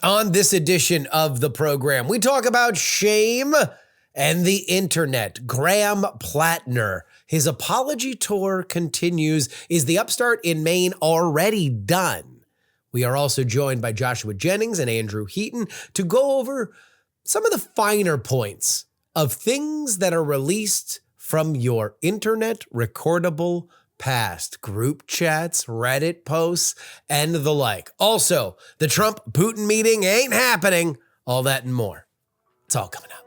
On this edition of the program, we talk about shame and the internet. Graham Platner, his apology tour continues. Is the upstart in Maine already done? We are also joined by Joshua Jennings and Andrew Heaton to go over some of the finer points of things that are released from your internet recordable past, group chats, Reddit posts, and the like. Also, the Trump-Putin meeting ain't happening. All that and more. It's all coming up.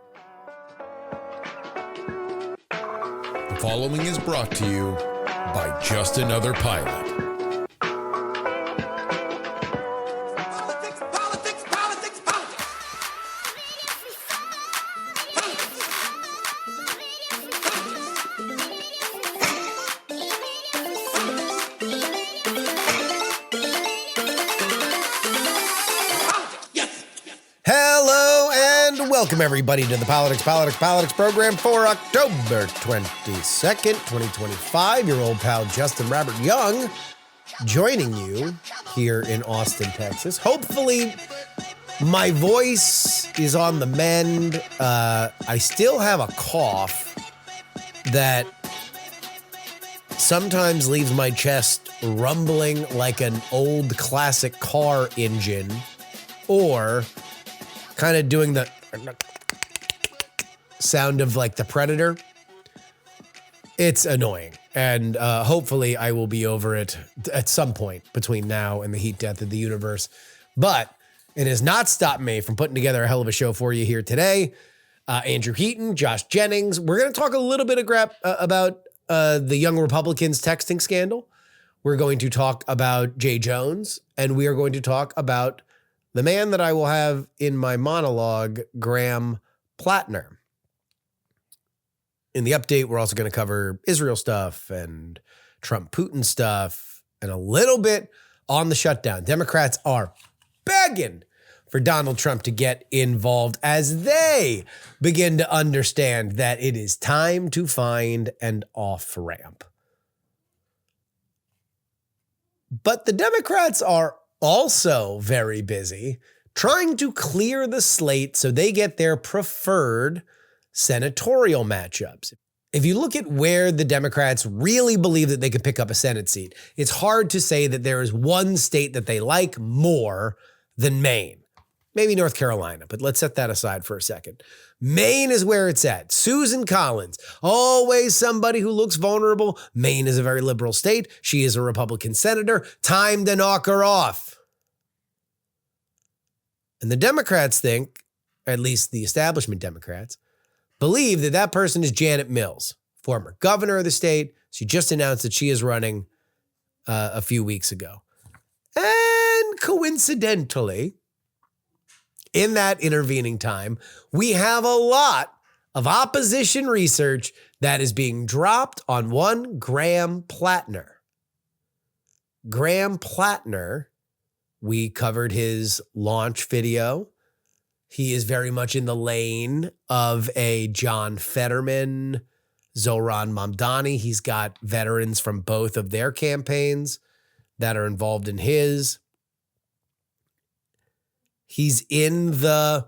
The following is brought to you by Just Another Pilot. Welcome, everybody, to the Politics program for October 22nd, 2025. Your old pal, Justin Robert Young, joining you here in Austin, Texas. Hopefully, my voice is on the mend. I still have a cough that sometimes leaves my chest rumbling like an old classic car engine, or kind of doing the sound of like the Predator. It's annoying. And hopefully I will be over it at some point between now and the heat death of the universe. But it has not stopped me from putting together a hell of a show for you here today. Andrew Heaton, Josh Jennings. We're going to talk a little bit about the young Republicans texting scandal. We're going to talk about Jay Jones, and we are going to talk about the man that I will have in my monologue, Graham Platner. In the update, we're also going to cover Israel stuff and Trump-Putin stuff and a little bit on the shutdown. Democrats are begging for Donald Trump to get involved as they begin to understand that it is time to find an off-ramp. But the Democrats are also very busy trying to clear the slate so they get their preferred senatorial matchups. If you look at where the Democrats really believe that they could pick up a Senate seat, it's hard to say that there is one state that they like more than Maine. Maybe North Carolina, but let's set that aside for a second. Maine is where it's at. Susan Collins, always somebody who looks vulnerable. Maine is a very liberal state. She is a Republican senator. Time to knock her off. And the Democrats think, at least the establishment Democrats, believe that that person is Janet Mills, former governor of the state. She just announced that she is running a few weeks ago. And coincidentally, in that intervening time, we have a lot of opposition research that is being dropped on one Graham Platner. Graham Platner, we covered his launch video. He is very much in the lane of a John Fetterman, Zohran Mamdani. He's got veterans from both of their campaigns that are involved in his. He's in the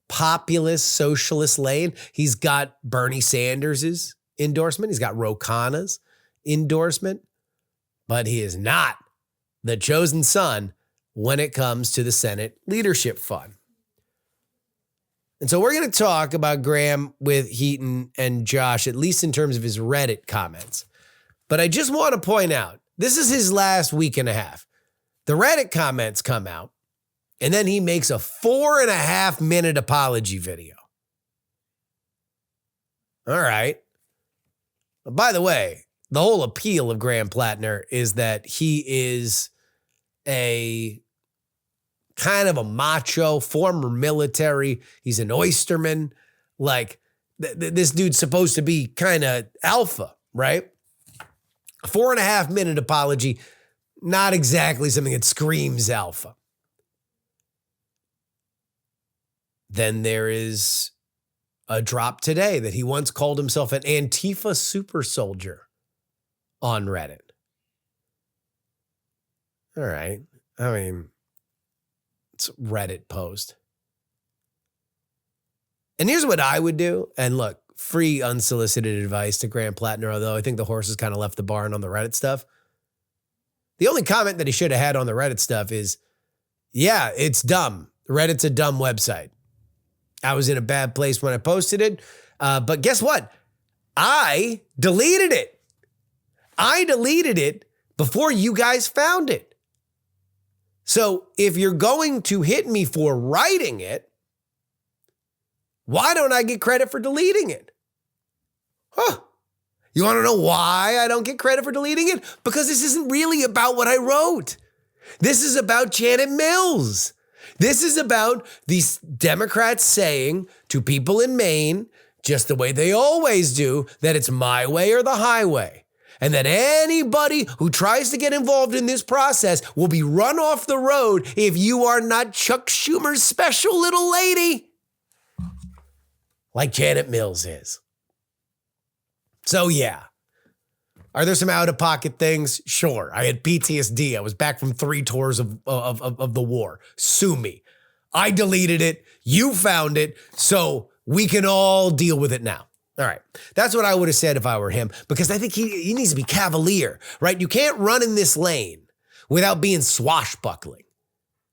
populist socialist lane. He's got Bernie Sanders' endorsement. He's got Ro Khanna's endorsement. But he is not the chosen son when it comes to the Senate Leadership Fund. And so we're going to talk about Graham with Heaton and Josh, at least in terms of his Reddit comments. But I just want to point out, this is his last week and a half. The Reddit comments come out, and then he makes a 4.5-minute apology video. All right. But by the way, the whole appeal of Graham Platner is that he is a kind of a macho, former military. He's an oysterman. Like, this dude's supposed to be kind of alpha, right? 4.5-minute apology, not exactly something that screams alpha. Then there is a drop today that he once called himself an Antifa super soldier on Reddit. All right. I mean, Platner's Reddit post. And here's what I would do. And look, free unsolicited advice to Graham Platner, although I think the horse has kind of left the barn on the Reddit stuff. The only comment that he should have had on the Reddit stuff is, yeah, it's dumb. Reddit's a dumb website. I was in a bad place when I posted it. But guess what? I deleted it. I deleted it before you guys found it. So if you're going to hit me for writing it, why don't I get credit for deleting it? Huh. You want to know why I don't get credit for deleting it? Because this isn't really about what I wrote. This is about Janet Mills. This is about these Democrats saying to people in Maine, just the way they always do, that it's my way or the highway. And that anybody who tries to get involved in this process will be run off the road if you are not Chuck Schumer's special little lady. Like Janet Mills is. So yeah. Are there some out-of-pocket things? Sure. I had PTSD. I was back from 3 tours of the war. Sue me. I deleted it. You found it. So we can all deal with it now. All right. That's what I would have said if I were him, because I think he needs to be cavalier, right? You can't run in this lane without being swashbuckling.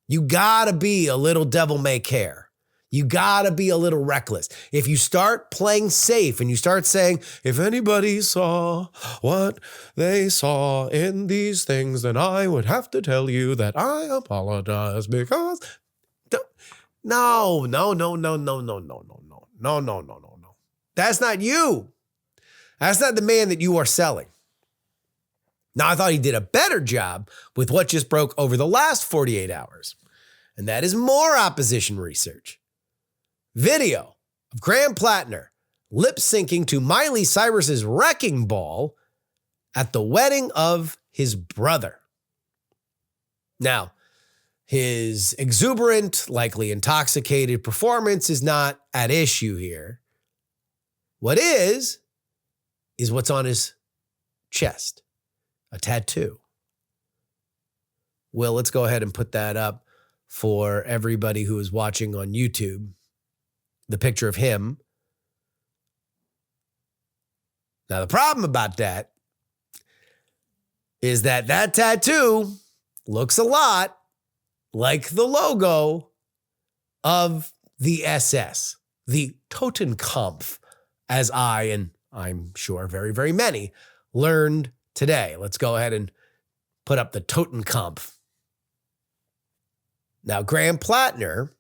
You got to be a little devil may care. You got to be a little reckless. If you start playing safe and you start saying, if anybody saw what they saw in these things, then I would have to tell you that I apologize because... No. That's not you. That's not the man that you are selling. Now, I thought he did a better job with what just broke over the last 48 hours, and that is more opposition research. Video of Graham Platner lip-syncing to Miley Cyrus's Wrecking Ball at the wedding of his brother. Now, his exuberant, likely intoxicated performance is not at issue here. What is what's on his chest, a tattoo. Will, let's go ahead and put that up for everybody who is watching on YouTube. The picture of him. Now, the problem about that is that tattoo looks a lot like the logo of the SS, the Totenkampf, as I, and I'm sure very, very many, learned today. Let's go ahead and put up the Totenkampf. Now, Graham Platner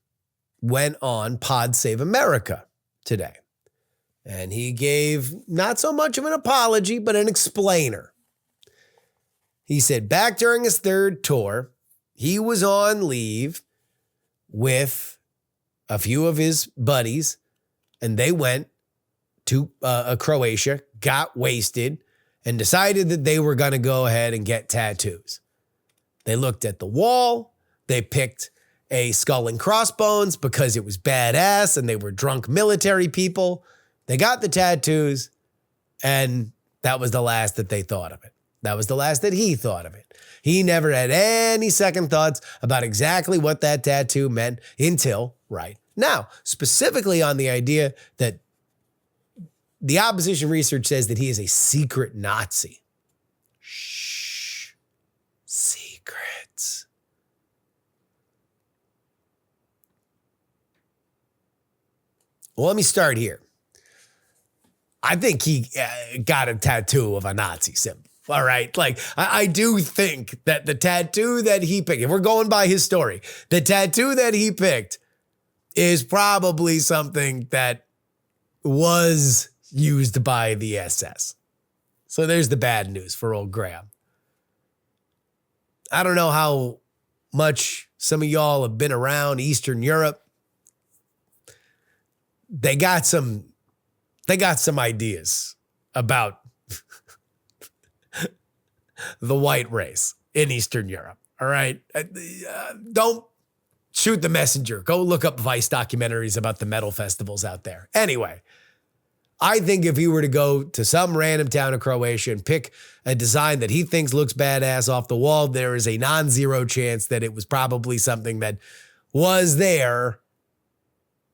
went on Pod Save America today. And he gave not so much of an apology, but an explainer. He said back during his 3rd tour, he was on leave with a few of his buddies, and they went to Croatia, got wasted, and decided that they were going to go ahead and get tattoos. They looked at the wall. They picked a skull and crossbones because it was badass and they were drunk military people. They got the tattoos, and that was the last that they thought of it. That was the last that he thought of it. He never had any second thoughts about exactly what that tattoo meant until right now, specifically on the idea that the opposition research says that he is a secret Nazi. Shh. Secrets. Well, let me start here. I think he got a tattoo of a Nazi symbol. All right. Like, I do think that the tattoo that he picked, if we're going by his story, the tattoo that he picked is probably something that was used by the SS. So there's the bad news for old Graham. I don't know how much some of y'all have been around Eastern Europe. They got some ideas about the white race in Eastern Europe. All right. Don't shoot the messenger. Go look up Vice documentaries about the metal festivals out there. Anyway, I think if he were to go to some random town in Croatia and pick a design that he thinks looks badass off the wall, there is a non-zero chance that it was probably something that was there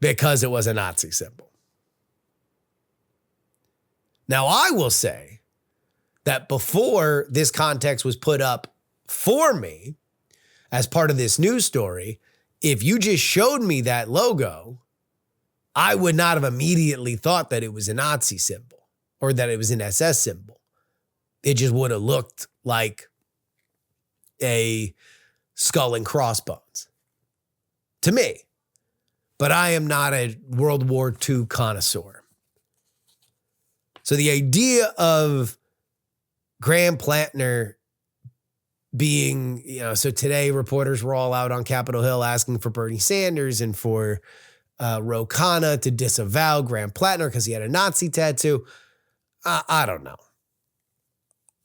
because it was a Nazi symbol. Now, I will say that before this context was put up for me as part of this news story, if you just showed me that logo, I would not have immediately thought that it was a Nazi symbol or that it was an SS symbol. It just would have looked like a skull and crossbones to me. But I am not a World War II connoisseur. So the idea of Graham Platner being, so today reporters were all out on Capitol Hill asking for Bernie Sanders and for Ro Khanna to disavow Graham Platner because he had a Nazi tattoo. I don't know.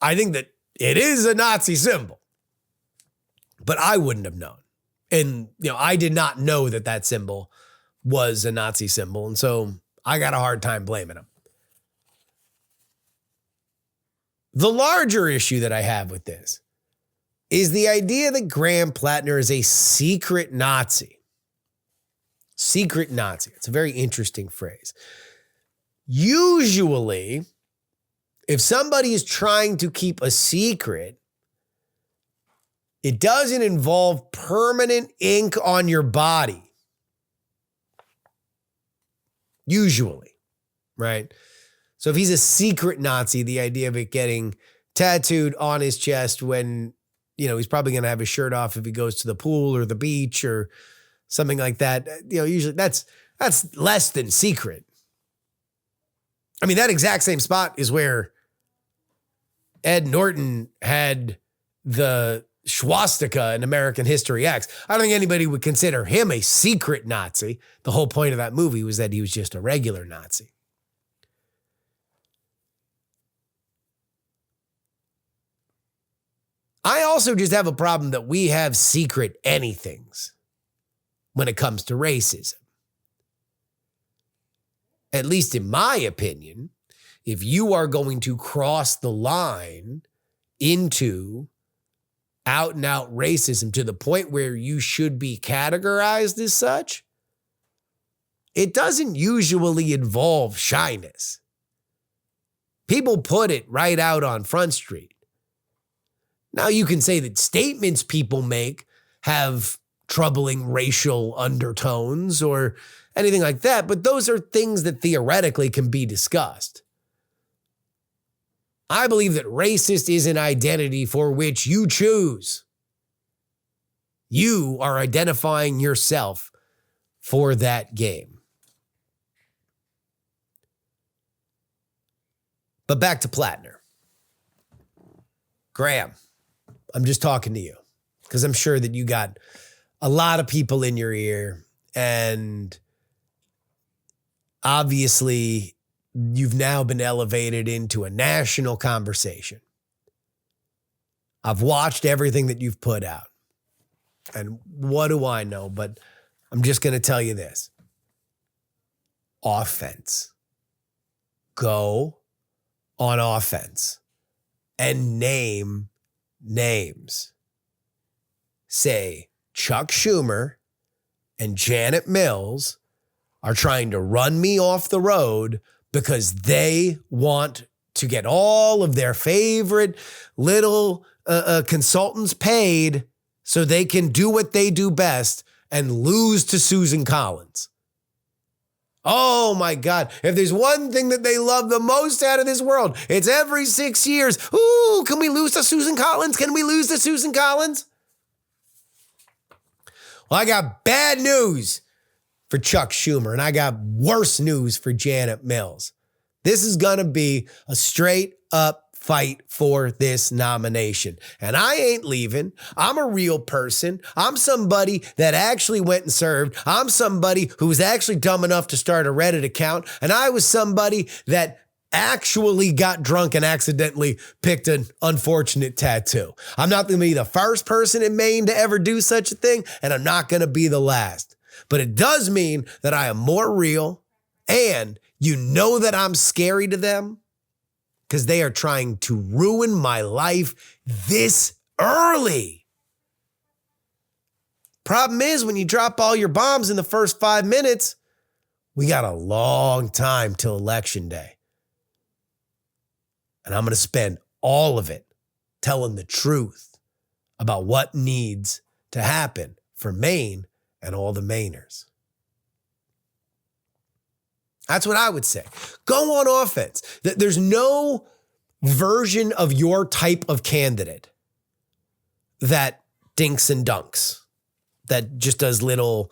I think that it is a Nazi symbol, but I wouldn't have known. And, I did not know that that symbol was a Nazi symbol. And so I got a hard time blaming him. The larger issue that I have with this is the idea that Graham Platner is a secret Nazi. Secret Nazi. It's a very interesting phrase. Usually, if somebody is trying to keep a secret, it doesn't involve permanent ink on your body. Usually, right? So if he's a secret Nazi, the idea of it getting tattooed on his chest when, he's probably going to have his shirt off if he goes to the pool or the beach or something like that, usually that's less than secret. I mean, that exact same spot is where Ed Norton had the swastika in American History X. I don't think anybody would consider him a secret Nazi. The whole point of that movie was that he was just a regular Nazi. I also just have a problem that we have secret anythings when it comes to racism. At least in my opinion, if you are going to cross the line into out and out racism to the point where you should be categorized as such, it doesn't usually involve shyness. People put it right out on Front Street. Now you can say that statements people make have troubling racial undertones or anything like that, but those are things that theoretically can be discussed. I believe that racist is an identity for which you choose. You are identifying yourself for that game. But back to Platner. Graham, I'm just talking to you because I'm sure that you got a lot of people in your ear, and obviously you've now been elevated into a national conversation. I've watched everything that you've put out, and what do I know? But I'm just going to tell you this. Offense. Go on offense and name names. Say Chuck Schumer and Janet Mills are trying to run me off the road because they want to get all of their favorite little consultants paid so they can do what they do best and lose to Susan Collins. Oh my God. If there's one thing that they love the most out of this world, it's every 6 years. Ooh, can we lose to Susan Collins? Can we lose to Susan Collins? Well, I got bad news for Chuck Schumer, and I got worse news for Janet Mills. This is going to be a straight up fight for this nomination. And I ain't leaving. I'm a real person. I'm somebody that actually went and served. I'm somebody who was actually dumb enough to start a Reddit account. And I was somebody that actually got drunk and accidentally picked an unfortunate tattoo. I'm not going to be the first person in Maine to ever do such a thing, and I'm not going to be the last. But it does mean that I am more real, and you know that I'm scary to them because they are trying to ruin my life this early. Problem is, when you drop all your bombs in the first 5 minutes, we got a long time till Election Day. And I'm going to spend all of it telling the truth about what needs to happen for Maine and all the Mainers. That's what I would say. Go on offense. There's no version of your type of candidate that dinks and dunks, that just does little,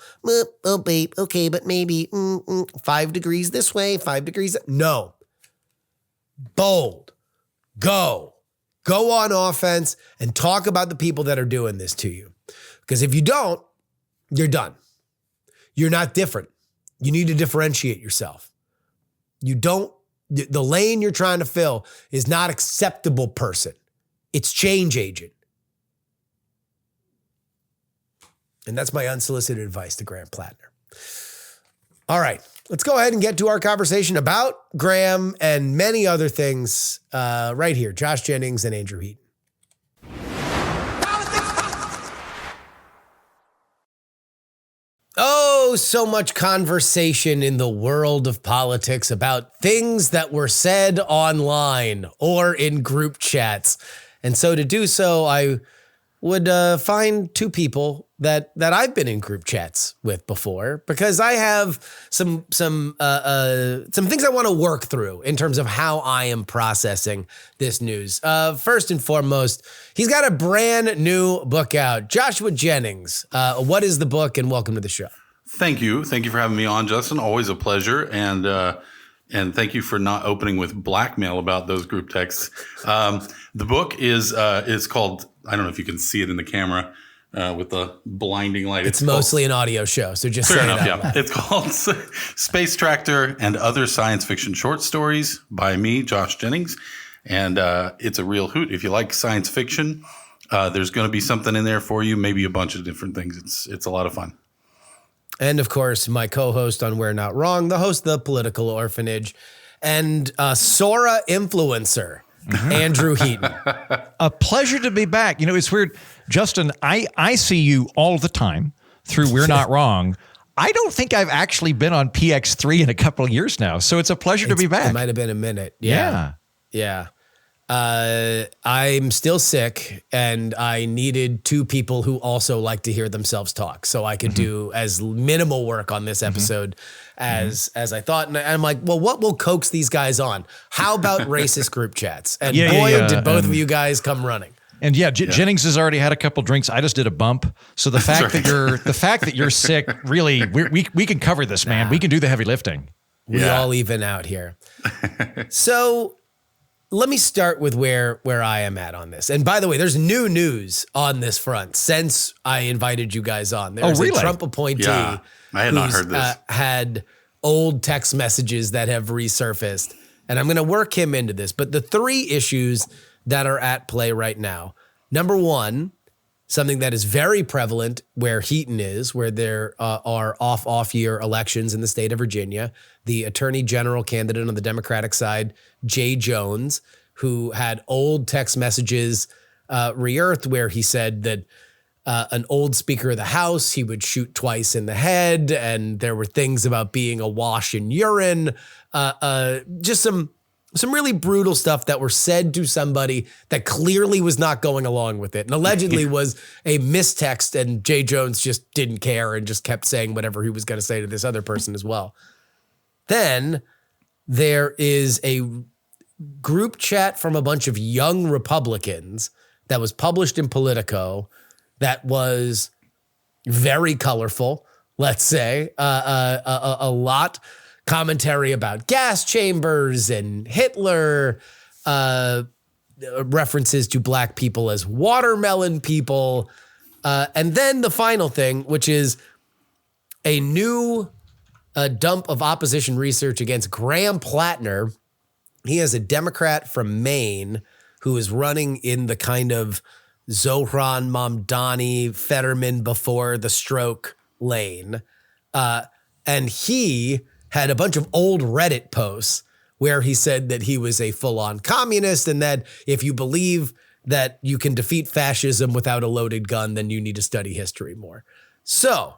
oh, babe, okay, but maybe 5 degrees this way, 5 degrees. No. Bold. Go on offense and talk about the people that are doing this to you. Because if you don't, you're done. You're not different. You need to differentiate yourself. The lane you're trying to fill is not acceptable person. It's change agent. And that's my unsolicited advice to Graham Platner. All right, let's go ahead and get to our conversation about Graham and many other things right here. Josh Jennings and Andrew Heaton. Oh, so much conversation in the world of politics about things that were said online or in group chats. And so to do so, I would find two people that I've been in group chats with before, because I have some things I want to work through in terms of how I am processing this news. First and foremost, he's got a brand new book out. Joshua Jennings, what is the book, and welcome to the show. Thank you. Thank you for having me on, Justin. Always a pleasure. And thank you for not opening with blackmail about those group texts. The book is called, I don't know if you can see it in the camera with the blinding light. It's mostly an audio show, so just say enough, it yeah. out loud. It's called Space Tractor and Other Science Fiction Short Stories by me, Josh Jennings. And it's a real hoot. If you like science fiction, there's going to be something in there for you, maybe a bunch of different things. It's a lot of fun. And of course, my co-host on We're Not Wrong, the host of The Political Orphanage, and Sora influencer, Andrew Heaton. A pleasure to be back. You know, it's weird. Justin, I see you all the time through We're Not Wrong. I don't think I've actually been on PX3 in a couple of years now. So it's a pleasure to be back. It might have been a minute. Yeah. I'm still sick, and I needed two people who also like to hear themselves talk, so I could do as minimal work on this episode as I thought. And I'm like, well, what will coax these guys on? How about racist group chats? And did both of you guys come running. And Jennings has already had a couple drinks. I just did a bump. So the fact that you're sick, really, we can cover this, man. We can do the heavy lifting. We all even out here. So let me start with where I am at on this. And by the way, there's new news on this front since I invited you guys on. There's a Trump appointee I had not heard this. Had old text messages that have resurfaced. And I'm going to work him into this. But the three issues that are at play right now. Number one, something that is very prevalent where Heaton is, where there are off-year elections in the state of Virginia. The attorney general candidate on the Democratic side, Jay Jones, who had old text messages re-earthed where he said that an old Speaker of the House, he would shoot twice in the head, and there were things about being awash in urine, just some really brutal stuff that were said to somebody that clearly was not going along with it, and allegedly was a mistext, and Jay Jones just didn't care and just kept saying whatever he was going to say to this other person as well. Then there is a group chat from a bunch of young Republicans that was published in Politico that was very colorful, let's say, a lot commentary about gas chambers and Hitler, references to black people as watermelon people. And then the final thing, which is a new dump of opposition research against Graham Platner. He is a Democrat from Maine who is running in the kind of Zohran Mamdani, Fetterman before the stroke lane. And he had a bunch of old Reddit posts where he said that he was a full-on communist and that if you believe that you can defeat fascism without a loaded gun, then you need to study history more. So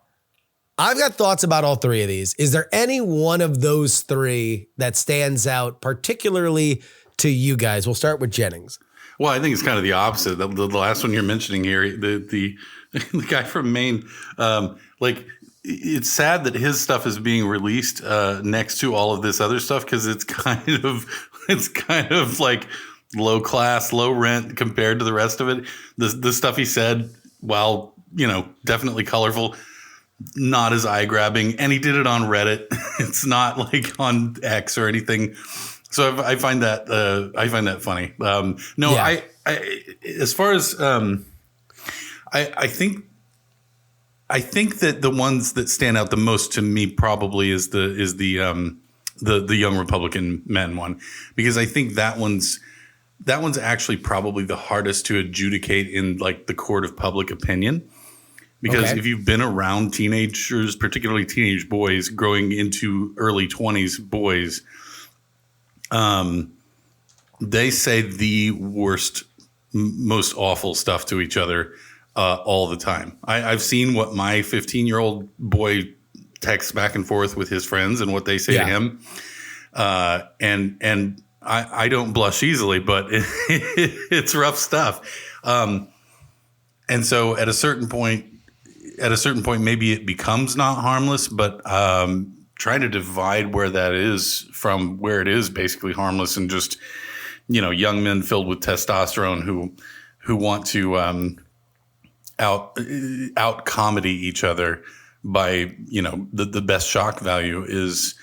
I've got thoughts about all three of these. Is there any one of those three that stands out particularly to you guys? We'll start with Jennings. Well, I think it's kind of the opposite. The last one you're mentioning here, the guy from Maine, it's sad that his stuff is being released next to all of this other stuff because it's kind of like low class, low rent compared to the rest of it. The stuff he said, while definitely colorful, not as eye grabbing, and he did it on Reddit. It's not like on X or anything. So I find that funny. I as far as I think that the ones that stand out the most to me probably is the young Republican men one, because I think that one's actually probably the hardest to adjudicate in like the court of public opinion. Because if you've been around teenagers, particularly teenage boys growing into early 20s boys, they say the worst, most awful stuff to each other all the time. I've seen what my 15-year-old boy texts back and forth with his friends and what they say to him. And I don't blush easily, but it's rough stuff. And so at a certain point, maybe it becomes not harmless, but trying to divide where that is from where it is basically harmless and just, young men filled with testosterone who want to out comedy each other by, the best shock value is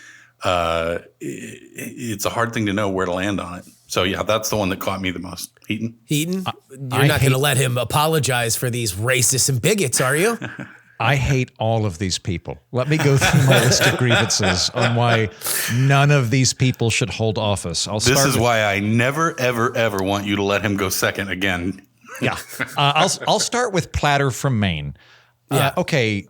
it's a hard thing to know where to land on it. So, yeah, that's the one that caught me the most. Heaton? You're not going to let him apologize for these racists and bigots, are you? I hate all of these people. Let me go through my list of grievances on why none of these people should hold office. This is why I never, ever, ever want you to let him go second again. Yeah. I'll start with Platner from Maine. Okay.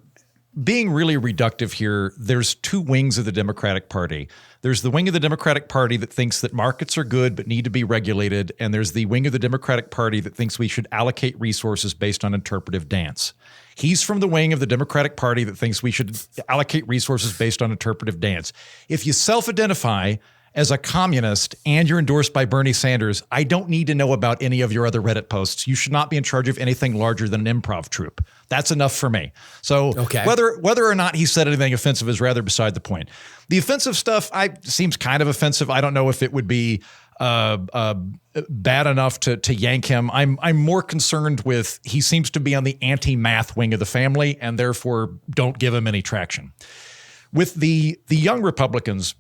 Being really reductive here, there's two wings of the Democratic Party. There's the wing of the Democratic Party that thinks that markets are good but need to be regulated, and there's the wing of the Democratic Party that thinks we should allocate resources based on interpretive dance. He's from the wing of the Democratic Party that thinks we should allocate resources based on interpretive dance. If you self-identify as a communist and you're endorsed by Bernie Sanders, I don't need to know about any of your other Reddit posts. You should not be in charge of anything larger than an improv troupe. That's enough for me. So whether or not he said anything offensive is rather beside the point. The offensive stuff seems kind of offensive. I don't know if it would be bad enough to yank him. I'm more concerned with he seems to be on the anti-math wing of the family and therefore don't give him any traction. With the young Republicans,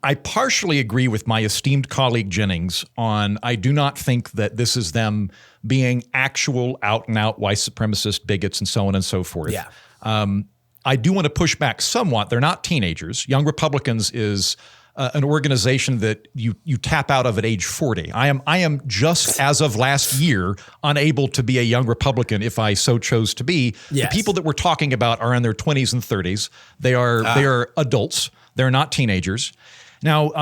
I partially agree with my esteemed colleague Jennings on I do not think that this is them being actual out-and-out white supremacist bigots and so on and so forth. Yeah. I do want to push back somewhat. They're not teenagers. Young Republicans is an organization that you tap out of at age 40. I am just as of last year unable to be a young Republican if I so chose to be. Yes. The people that we're talking about are in their 20s and 30s. They are adults. They're not teenagers. Now,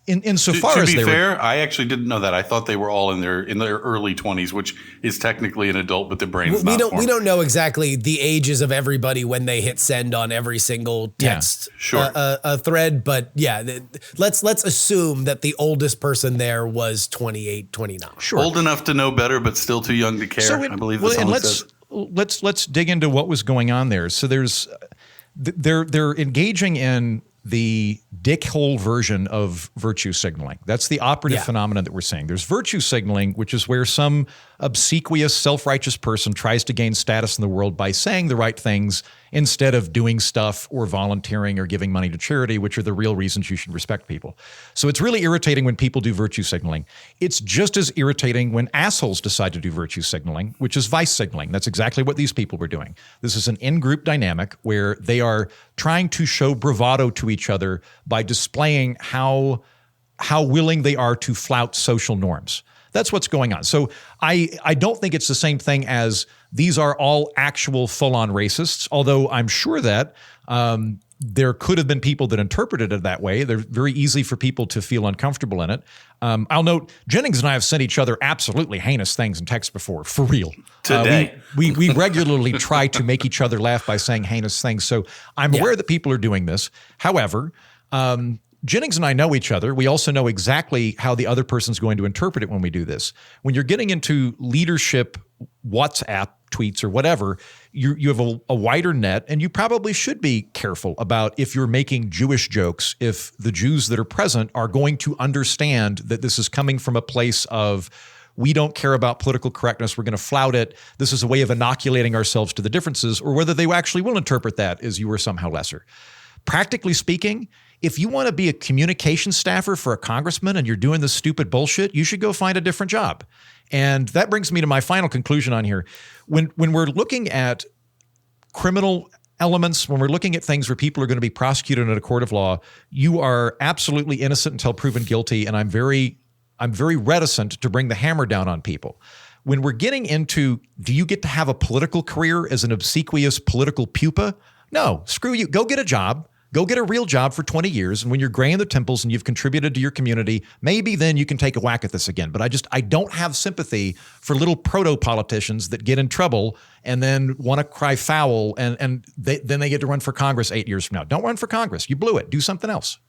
insofar as to be fair, I actually didn't know that. I thought they were all in their early 20s, which is technically an adult, but the brain's not formed. We don't know exactly the ages of everybody when they hit send on every single text thread, but let's assume that the oldest person there was 28, 29. Sure. Old enough to know better, but still too young to care. I believe that's all it says. Let's dig into what was going on there. So they're engaging in the dickhole version of virtue signaling. That's the operative phenomenon that we're seeing. There's virtue signaling, which is where some obsequious, self-righteous person tries to gain status in the world by saying the right things instead of doing stuff or volunteering or giving money to charity, which are the real reasons you should respect people. So it's really irritating when people do virtue signaling. It's just as irritating when assholes decide to do virtue signaling, which is vice signaling. That's exactly what these people were doing. This is an in-group dynamic where they are trying to show bravado to each other by displaying how willing they are to flout social norms. That's what's going on. So I don't think it's the same thing as these are all actual full-on racists, although I'm sure that there could have been people that interpreted it that way. They're very easy for people to feel uncomfortable in it. I'll note Jennings and I have sent each other absolutely heinous things in text before, for real. Today. We regularly try to make each other laugh by saying heinous things. So I'm aware that people are doing this. However, Jennings and I know each other. We also know exactly how the other person's going to interpret it when we do this. When you're getting into leadership WhatsApp tweets or whatever, you have a wider net, and you probably should be careful about if you're making Jewish jokes, if the Jews that are present are going to understand that this is coming from a place of, we don't care about political correctness, we're going to flout it, this is a way of inoculating ourselves to the differences, or whether they actually will interpret that as you are somehow lesser. Practically speaking, if you want to be a communication staffer for a congressman and you're doing this stupid bullshit, you should go find a different job. And that brings me to my final conclusion on here. When we're looking at criminal elements, when we're looking at things where people are going to be prosecuted in a court of law, you are absolutely innocent until proven guilty. And I'm very reticent to bring the hammer down on people. When we're getting into, do you get to have a political career as an obsequious political pupa? No, screw you. Go get a job. Go get a real job for 20 years. And when you're gray in the temples and you've contributed to your community, maybe then you can take a whack at this again. But I don't have sympathy for little proto-politicians that get in trouble and then want to cry foul and then they get to run for Congress 8 years from now. Don't run for Congress. You blew it. Do something else.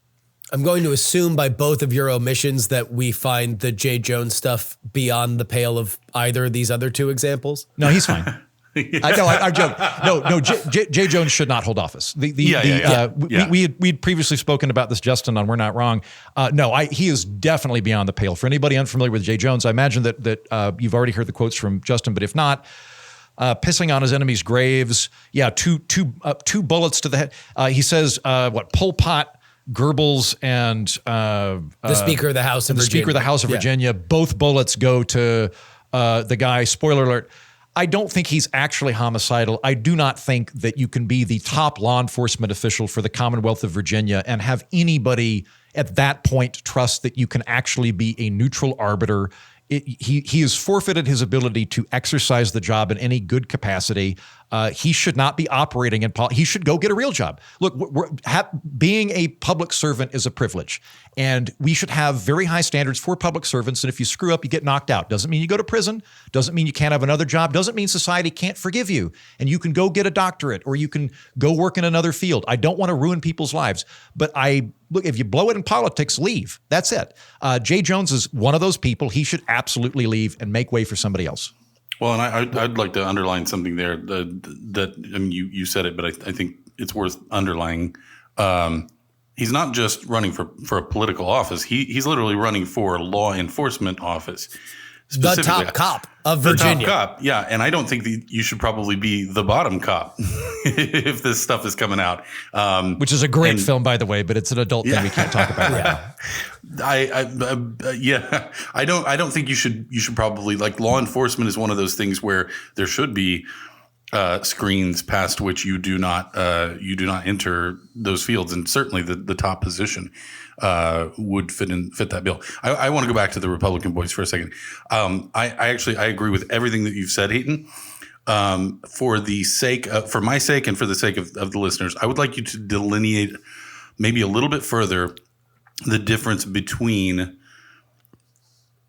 I'm going to assume by both of your omissions that we find the Jay Jones stuff beyond the pale of either of these other two examples. No, he's fine. I joke. No. Jay Jones should not hold office. We had previously spoken about this, Justin, on We're Not Wrong. He is definitely beyond the pale. For anybody unfamiliar with Jay Jones, I imagine that you've already heard the quotes from Justin, but if not, pissing on his enemies' graves. Yeah, two bullets to the head. He says, Pol Pot, Goebbels, and the Speaker of the House of Virginia. The Speaker of the House of Virginia. Both bullets go to the guy. Spoiler alert. I don't think he's actually homicidal. I do not think that you can be the top law enforcement official for the Commonwealth of Virginia and have anybody at that point trust that you can actually be a neutral arbiter. He has forfeited his ability to exercise the job in any good capacity. He should not be operating in politics. He should go get a real job. Look, being a public servant is a privilege, and we should have very high standards for public servants. And if you screw up, you get knocked out. Doesn't mean you go to prison. Doesn't mean you can't have another job. Doesn't mean society can't forgive you, and you can go get a doctorate or you can go work in another field. I don't want to ruin people's lives, but look, if you blow it in politics, leave. That's it. Jay Jones is one of those people. He should absolutely leave and make way for somebody else. Well, and I'd like to underline something there that I mean, you said it, but I think it's worth underlining. He's not just running for a political office. He's literally running for law enforcement office. The top cop of Virginia. The top cop, yeah. And I don't think that you should probably be the bottom cop if this stuff is coming out. Which is a great film, by the way, but it's an adult thing we can't talk about right now. I don't think you should probably, like, law enforcement is one of those things where there should be screens past which you do not enter those fields, and certainly the top position would fit that bill. I want to go back to the Republican voice for a second. I agree with everything that you've said, Heaton. For my sake and for the sake of the listeners, I would like you to delineate maybe a little bit further the difference between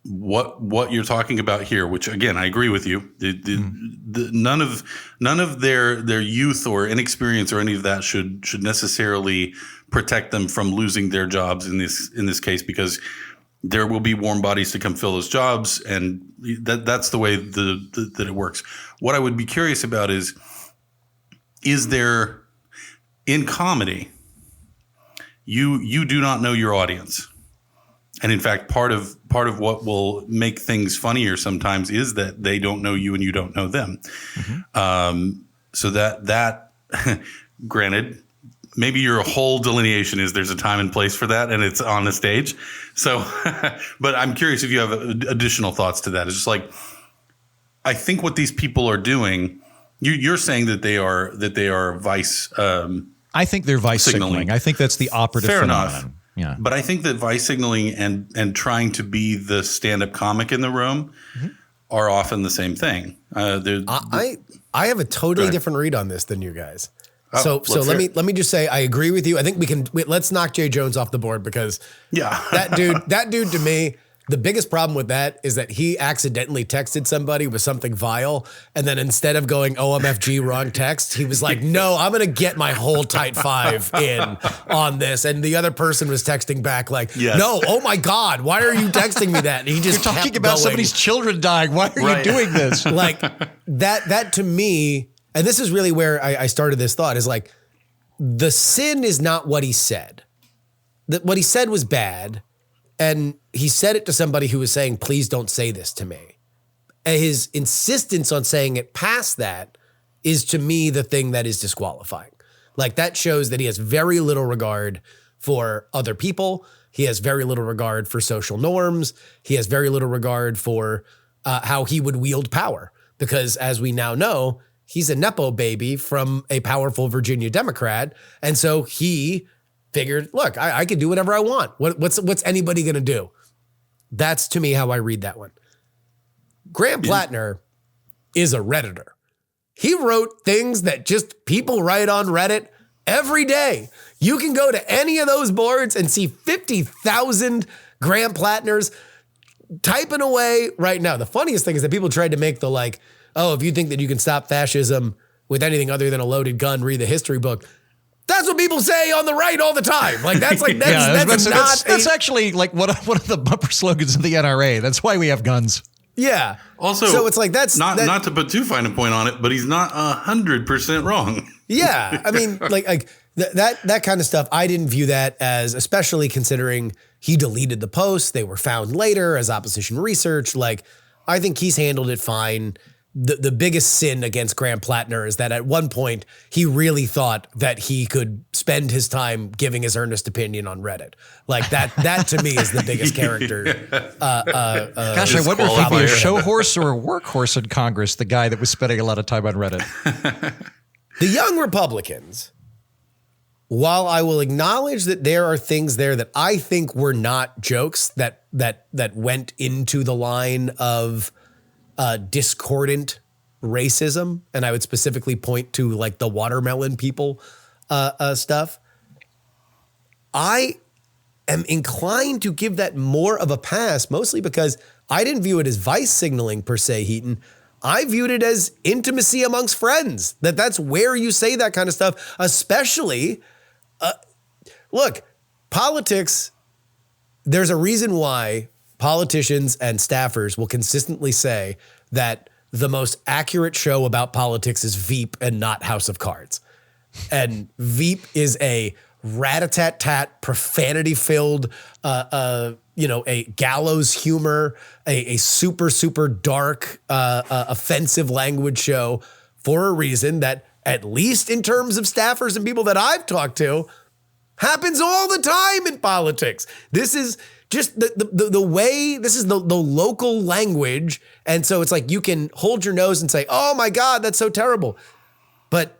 what you're talking about here, which again, I agree with you. None of their youth or inexperience or any of that should necessarily protect them from losing their jobs in this case, because there will be warm bodies to come fill those jobs, and that's the way that it works. What I would be curious about is there, in comedy, you do not know your audience. And in fact, part of what will make things funnier sometimes is that they don't know you and you don't know them. Mm-hmm. So that granted, maybe your whole delineation is there's a time and place for that and it's on the stage. So, but I'm curious if you have additional thoughts to that. It's just like, I think what these people are doing, you're saying that they are vice. I think they're vice signaling. I think that's the operative phenomenon. Enough. Yeah. But I think that vice signaling and trying to be the stand-up comic in the room are often the same thing. I have a totally different read on this than you guys. So let me just say I agree with you. I think let's knock Jay Jones off the board because that dude to me, the biggest problem with that is that he accidentally texted somebody with something vile, and then instead of going OMFG wrong text, he was like, "No, I'm gonna get my whole tight five in on this." And the other person was texting back like, "No, oh my God, why are you texting me that?" And he just You're talking about somebody's children dying. Why are you doing this? Like that to me, and this is really where I started this thought is like, the sin is not what he said. That what he said was bad. And he said it to somebody who was saying, please don't say this to me. And his insistence on saying it past that is to me the thing that is disqualifying. Like that shows that he has very little regard for other people. He has very little regard for social norms. He has very little regard for how he would wield power. Because as we now know, he's a Nepo baby from a powerful Virginia Democrat. And so he figured, look, I can do whatever I want. What's anybody going to do? That's to me how I read that one. Graham Platner is a Redditor. He wrote things that just people write on Reddit every day. You can go to any of those boards and see 50,000 Graham Platners typing away right now. The funniest thing is that people tried to make the like, oh, if you think that you can stop fascism with anything other than a loaded gun, read the history book. That's what people say on the right all the time. Like that's that's actually like one of the bumper slogans of the NRA. That's why we have guns. Yeah. Also, so it's like not to put too fine a point on it, but he's not 100% wrong. Yeah, I mean, like that kind of stuff. I didn't view that as, especially considering he deleted the posts. They were found later as opposition research. Like I think he's handled it fine. The biggest sin against Graham Platner is that at one point he really thought that he could spend his time giving his earnest opinion on Reddit. Like that to me is the biggest character. Gosh, I wonder if he'd be a show horse or a workhorse in Congress, the guy that was spending a lot of time on Reddit. The young Republicans, while I will acknowledge that there are things there that I think were not jokes that went into the line of discordant racism, and I would specifically point to like the watermelon people stuff. I am inclined to give that more of a pass, mostly because I didn't view it as vice signaling per se, Heaton. I viewed it as intimacy amongst friends. That's where you say that kind of stuff, especially, look, politics, there's a reason why politicians and staffers will consistently say that the most accurate show about politics is Veep and not House of Cards. And Veep is a rat-a-tat-tat, profanity-filled, a gallows humor, a super, super dark, offensive language show for a reason that, at least in terms of staffers and people that I've talked to, happens all the time in politics. This is just the way, this is the local language. And so it's like you can hold your nose and say, oh my God, that's so terrible. But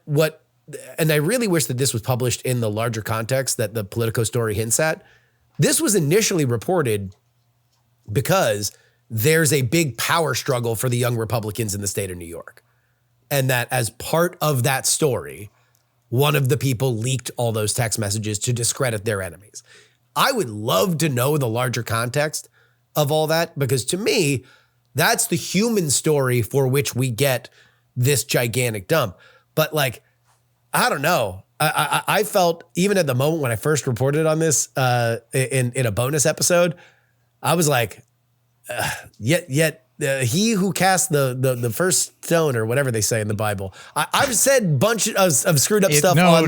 and I really wish that this was published in the larger context that the Politico story hints at. This was initially reported because there's a big power struggle for the young Republicans in the state of New York. And that as part of that story, one of the people leaked all those text messages to discredit their enemies. I would love to know the larger context of all that, because to me, that's the human story for which we get this gigantic dump. But like, I don't know. I felt, even at the moment when I first reported on this in a bonus episode, I was like, he who cast the first stone, or whatever they say in the Bible. I've said bunch of screwed up stuff. No.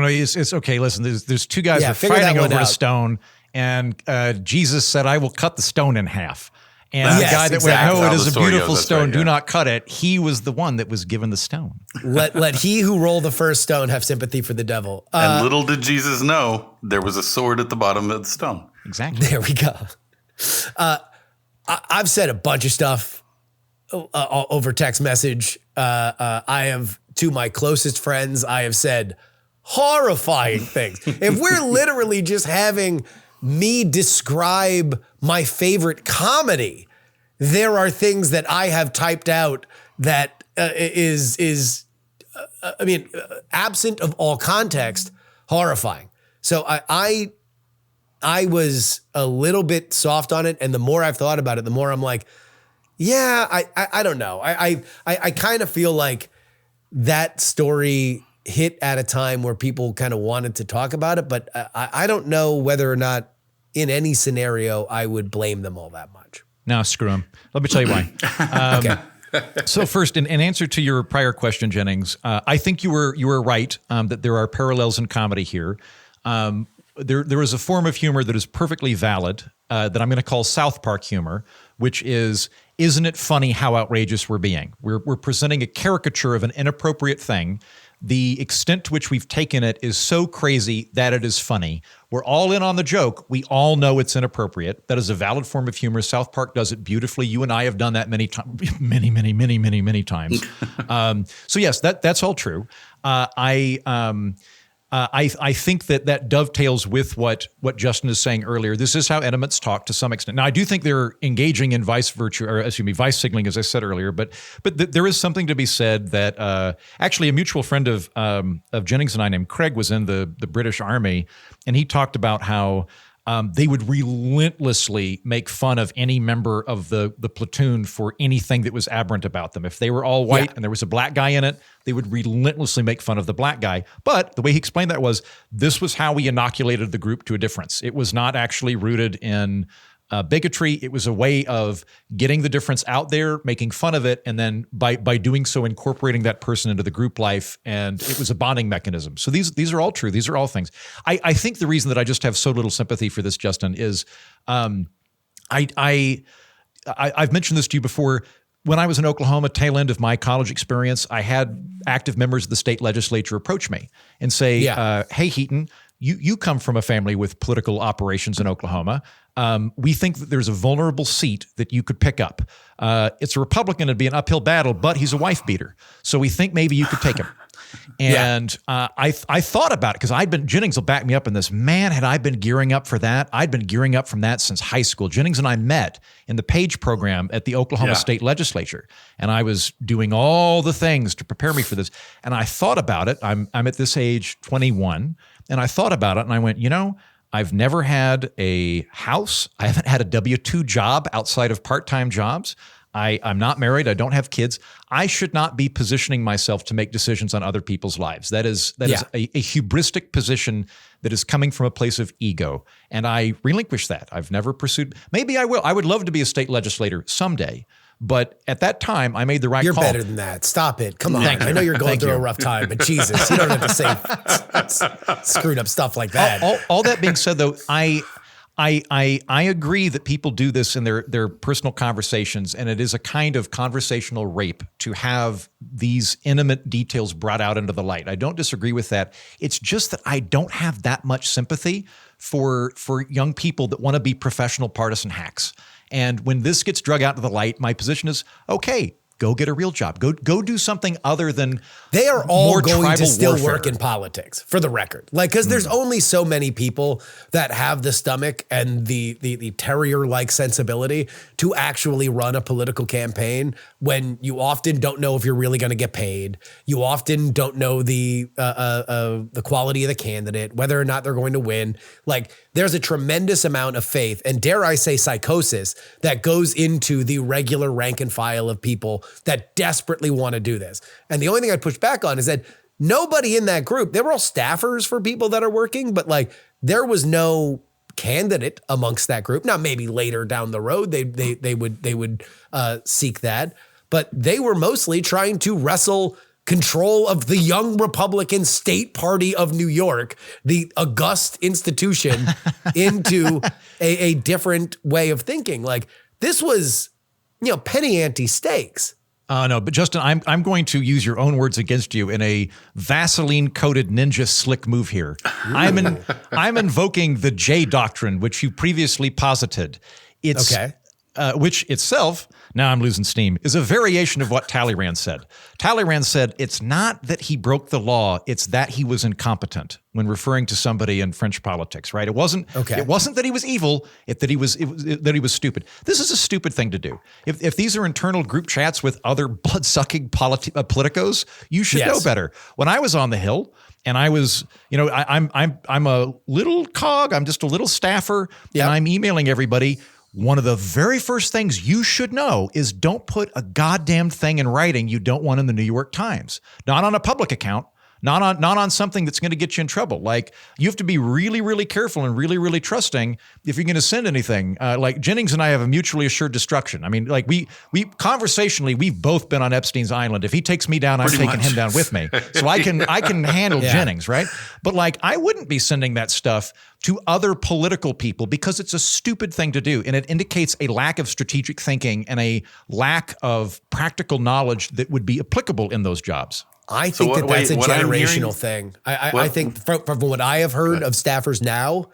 It's okay. Listen, there's two guys who are fighting over a stone, and Jesus said, "I will cut the stone in half." And the guy that went, "No, it is a beautiful stone. Do not cut it." He was the one that was given the stone. Let he who rolled the first stone have sympathy for the devil. And little did Jesus know there was a sword at the bottom of the stone. Exactly. There we go. I've said a bunch of stuff over text message. I have, to my closest friends, I have said horrifying things. If we're literally just having me describe my favorite comedy, there are things that I have typed out that is absent of all context, horrifying. So I was a little bit soft on it, and the more I've thought about it, the more I'm like, yeah, I don't know. I kind of feel like that story hit at a time where people kind of wanted to talk about it, but I don't know whether or not in any scenario I would blame them all that much. No, screw them. Let me tell you why. Okay. So first, in answer to your prior question, Jennings, I think you were right that there are parallels in comedy here. There is a form of humor that is perfectly valid that I'm going to call South Park humor, which is, isn't it funny how outrageous we're being? We're presenting a caricature of an inappropriate thing. The extent to which we've taken it is so crazy that it is funny. We're all in on the joke. We all know it's inappropriate. That is a valid form of humor. South Park does it beautifully. You and I have done that many times, many times. So yes, that's all true. I think that dovetails with what Justin is saying earlier. This is how intimates talk to some extent. Now, I do think they're engaging in vice signaling, as I said earlier. But there is something to be said that actually a mutual friend of Jennings and I named Craig was in the British Army, and he talked about how they would relentlessly make fun of any member of the platoon for anything that was aberrant about them. If they were all white and there was a black guy in it, they would relentlessly make fun of the black guy. But the way he explained that was, this was how we inoculated the group to a difference. It was not actually rooted in bigotry. It was a way of getting the difference out there, making fun of it, and then by doing so, incorporating that person into the group life. And it was a bonding mechanism. So these are all true. These are all things. I think the reason that I just have so little sympathy for this, Justin, is I've mentioned this to you before. When I was in Oklahoma, tail end of my college experience, I had active members of the state legislature approach me and say, hey, Heaton, you come from a family with political operations in Oklahoma. We think that there's a vulnerable seat that you could pick up. It's a Republican, it'd be an uphill battle, but he's a wife beater. So we think maybe you could take him. And I thought about it because Jennings will back me up in this. Man, had I been gearing up for that. I'd been gearing up from that since high school. Jennings and I met in the Page program at the Oklahoma State Legislature. And I was doing all the things to prepare me for this. And I thought about it. I'm at this age, 21. And I thought about it and I went, I've never had a house. I haven't had a W-2 job outside of part-time jobs. I'm not married. I don't have kids. I should not be positioning myself to make decisions on other people's lives. That is a hubristic position that is coming from a place of ego. And I relinquish that. I've never pursued. Maybe I will. I would love to be a state legislator someday. But at that time, I made the right call. You're better than that. Stop it. Come on. I know you're going through a rough time, but Jesus, you don't have to say screwed up stuff like that. All that being said, though, I agree that people do this in their personal conversations, and it is a kind of conversational rape to have these intimate details brought out into the light. I don't disagree with that. It's just that I don't have that much sympathy for young people that want to be professional partisan hacks. And when this gets drug out to the light, my position is, okay, go get a real job. Go do something other than they are all going to still warfare. work in politics, for the record. Like, because there's only so many people that have the stomach and the terrier-like sensibility to actually run a political campaign when you often don't know if you're really going to get paid. You often don't know the quality of the candidate, whether or not they're going to win. Like, there's a tremendous amount of faith and, dare I say, psychosis that goes into the regular rank and file of people that desperately want to do this. And the only thing I'd push back on is that nobody in that group, they were all staffers for people that are working, but like there was no candidate amongst that group. Now, maybe later down the road, they would seek that, but they were mostly trying to wrestle control of the Young Republican State Party of New York, the august institution, into a different way of thinking. Like this was, penny ante stakes. No, but Justin, I'm going to use your own words against you in a Vaseline-coated ninja slick move here. I'm invoking the J doctrine, which you previously posited. It's okay. which itself, now I'm losing steam, is a variation of what Talleyrand said. Talleyrand said it's not that he broke the law, it's that he was incompetent when referring to somebody in French politics, right? It wasn't that he was evil, that he was stupid. This is a stupid thing to do. If these are internal group chats with other blood-sucking politicos, you should know better. When I was on the Hill, and I was, I'm a little cog, I'm just a little staffer, and I'm emailing everybody. One of the very first things you should know is don't put a goddamn thing in writing you don't want in the New York Times. Not on a public account, not on something that's going to get you in trouble. Like, you have to be really, really careful and really, really trusting if you're going to send anything. Like Jennings and I have a mutually assured destruction. I mean, like we conversationally, we've both been on Epstein's Island. If he takes me down, I'm taking him down with me. So I can handle Jennings, right? But like, I wouldn't be sending that stuff to other political people because it's a stupid thing to do. And it indicates a lack of strategic thinking and a lack of practical knowledge that would be applicable in those jobs. I think that's a generational thing. I think from what I have heard of staffers now,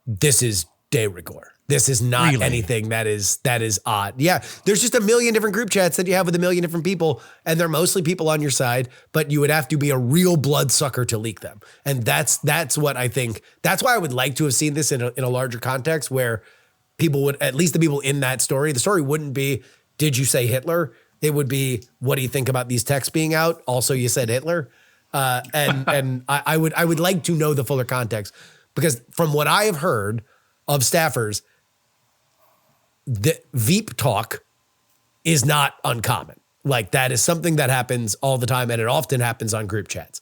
this is de rigueur. This is not anything that is odd. Yeah, there's just a million different group chats that you have with a million different people, and they're mostly people on your side, but you would have to be a real bloodsucker to leak them. And that's what I think. That's why I would like to have seen this in a larger context where people would, at least the people in that story, the story wouldn't be, did you say Hitler? It would be, what do you think about these texts being out? Also, you said Hitler. And I would like to know the fuller context, because from what I have heard of staffers, the Veep talk is not uncommon. Like, that is something that happens all the time, and it often happens on group chats.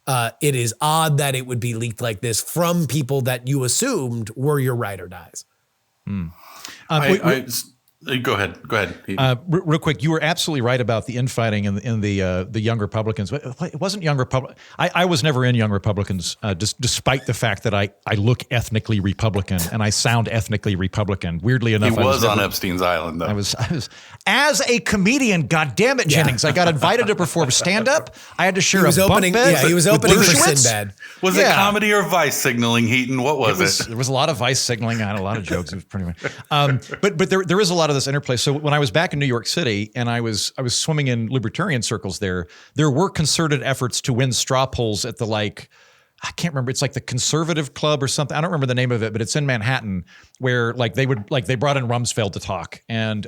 It is odd that it would be leaked like this from people that you assumed were your ride or dies. Go ahead. Real quick, you were absolutely right about the infighting in the Young Republicans. It wasn't Young Republicans. I was never in Young Republicans, despite the fact that I look ethnically Republican and I sound ethnically Republican. Weirdly enough, I was on Epstein's Island, though. I was as a comedian. God damn it, Jennings! I got invited to perform stand up. I had to share a bunk bed. Yeah, he was opening for Sinbad. Was it comedy or vice signaling, Heaton? What was it? There was a lot of vice signaling. I had a lot of jokes. It was pretty much. But there is a lot of this interplay. So when I was back in New York City and I was swimming in libertarian circles there were concerted efforts to win straw polls at the, like, I can't remember. It's like the Conservative Club or something. I don't remember the name of it, but it's in Manhattan, where like they brought in Rumsfeld to talk, and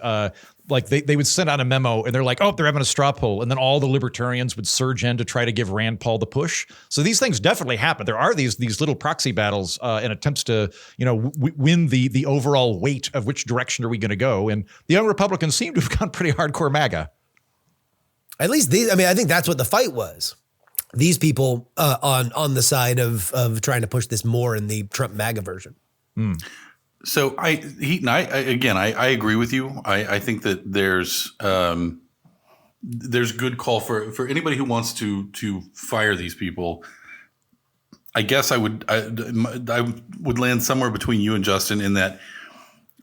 like they would send out a memo and they're like, oh, they're having a straw poll. And then all the libertarians would surge in to try to give Rand Paul the push. So these things definitely happen. There are these little proxy battles and attempts to, win the overall weight of which direction are we going to go. And the Young Republicans seem to have gone pretty hardcore MAGA. At least I think that's what the fight was. These people on the side of trying to push this more in the Trump MAGA version. So Heaton, I agree with you. I think that there's good call for anybody who wants to fire these people. I guess I would land somewhere between you and Justin in that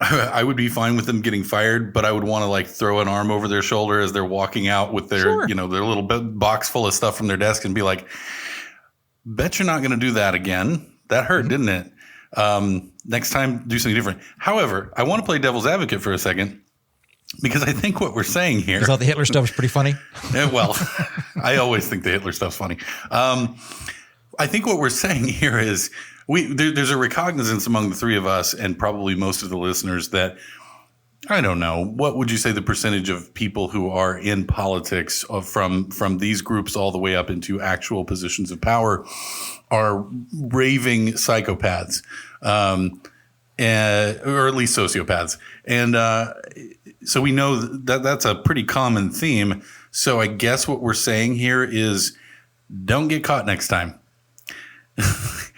I would be fine with them getting fired, but I would want to like throw an arm over their shoulder as they're walking out with their their little box full of stuff from their desk and be like, bet you're not going to do that again. That hurt, didn't it? Next time, do something different. However, I want to play devil's advocate for a second, because I think what we're saying here. You thought the Hitler stuff was pretty funny? Yeah, well, I always think the Hitler stuff's funny. I think what we're saying here is there's a recognizance among the three of us and probably most of the listeners that, I don't know, what would you say the percentage of people who are in politics from these groups all the way up into actual positions of power are raving psychopaths, or at least sociopaths. And so we know that that's a pretty common theme. So I guess what we're saying here is don't get caught next time.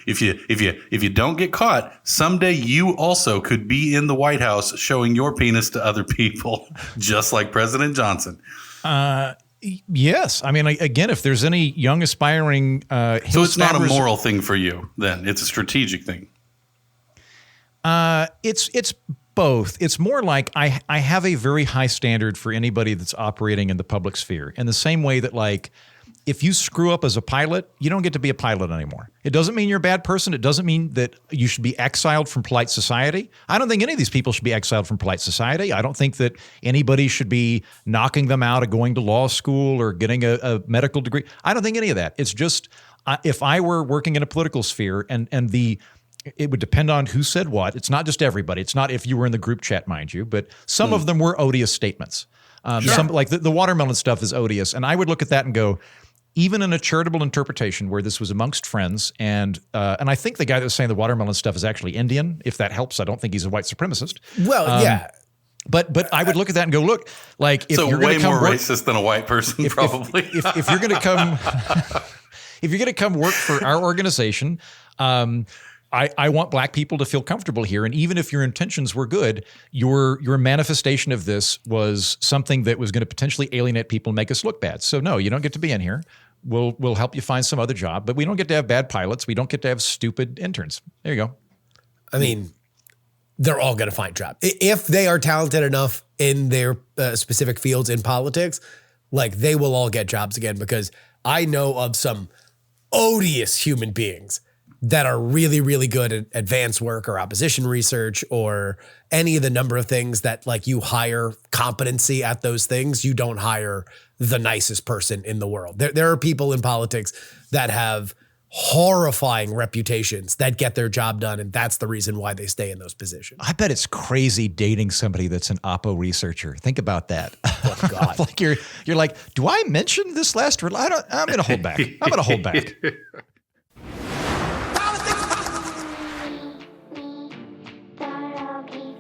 If you don't get caught, someday you also could be in the White House showing your penis to other people, just like President Johnson. Yes. I mean, again, if there's any young aspiring so it's not a moral thing for you, then it's a strategic thing. It's both. It's more like I have a very high standard for anybody that's operating in the public sphere, in the same way that, like, if you screw up as a pilot, you don't get to be a pilot anymore. It doesn't mean you're a bad person. It doesn't mean that you should be exiled from polite society. I don't think any of these people should be exiled from polite society. I don't think that anybody should be knocking them out of going to law school or getting a medical degree. I don't think any of that. It's just if I were working in a political sphere and it would depend on who said what. It's not just everybody. It's not if you were in the group chat, mind you, but some of them were odious statements. Some like the watermelon stuff is odious. And I would look at that and go, even in a charitable interpretation where this was amongst friends, and I think the guy that was saying the watermelon stuff is actually Indian. If that helps, I don't think he's a white supremacist. Well, yeah. But I would look at that and go, look, like if So you're way going to come more work, racist than a white person, probably. if you're going to come, if you're going to come work for our organization, I want black people to feel comfortable here. And even if your intentions were good, your manifestation of this was something that was going to potentially alienate people and make us look bad. So no, you don't get to be in here. We'll help you find some other job, but we don't get to have bad pilots. We don't get to have stupid interns. There you go. I mean, they're all going to find jobs. If they are talented enough in their specific fields in politics, like they will all get jobs again, because I know of some odious human beings that are really, really good at advanced work or opposition research or any of the number of things that like you hire competency at those things. You don't hire the nicest person in the world. There are people in politics that have horrifying reputations that get their job done, and that's the reason why they stay in those positions. I bet it's crazy dating somebody that's an Oppo researcher. Think about that. Oh God. Like you're like, do I mention this last word? I'm going to hold back. I'm going to hold back.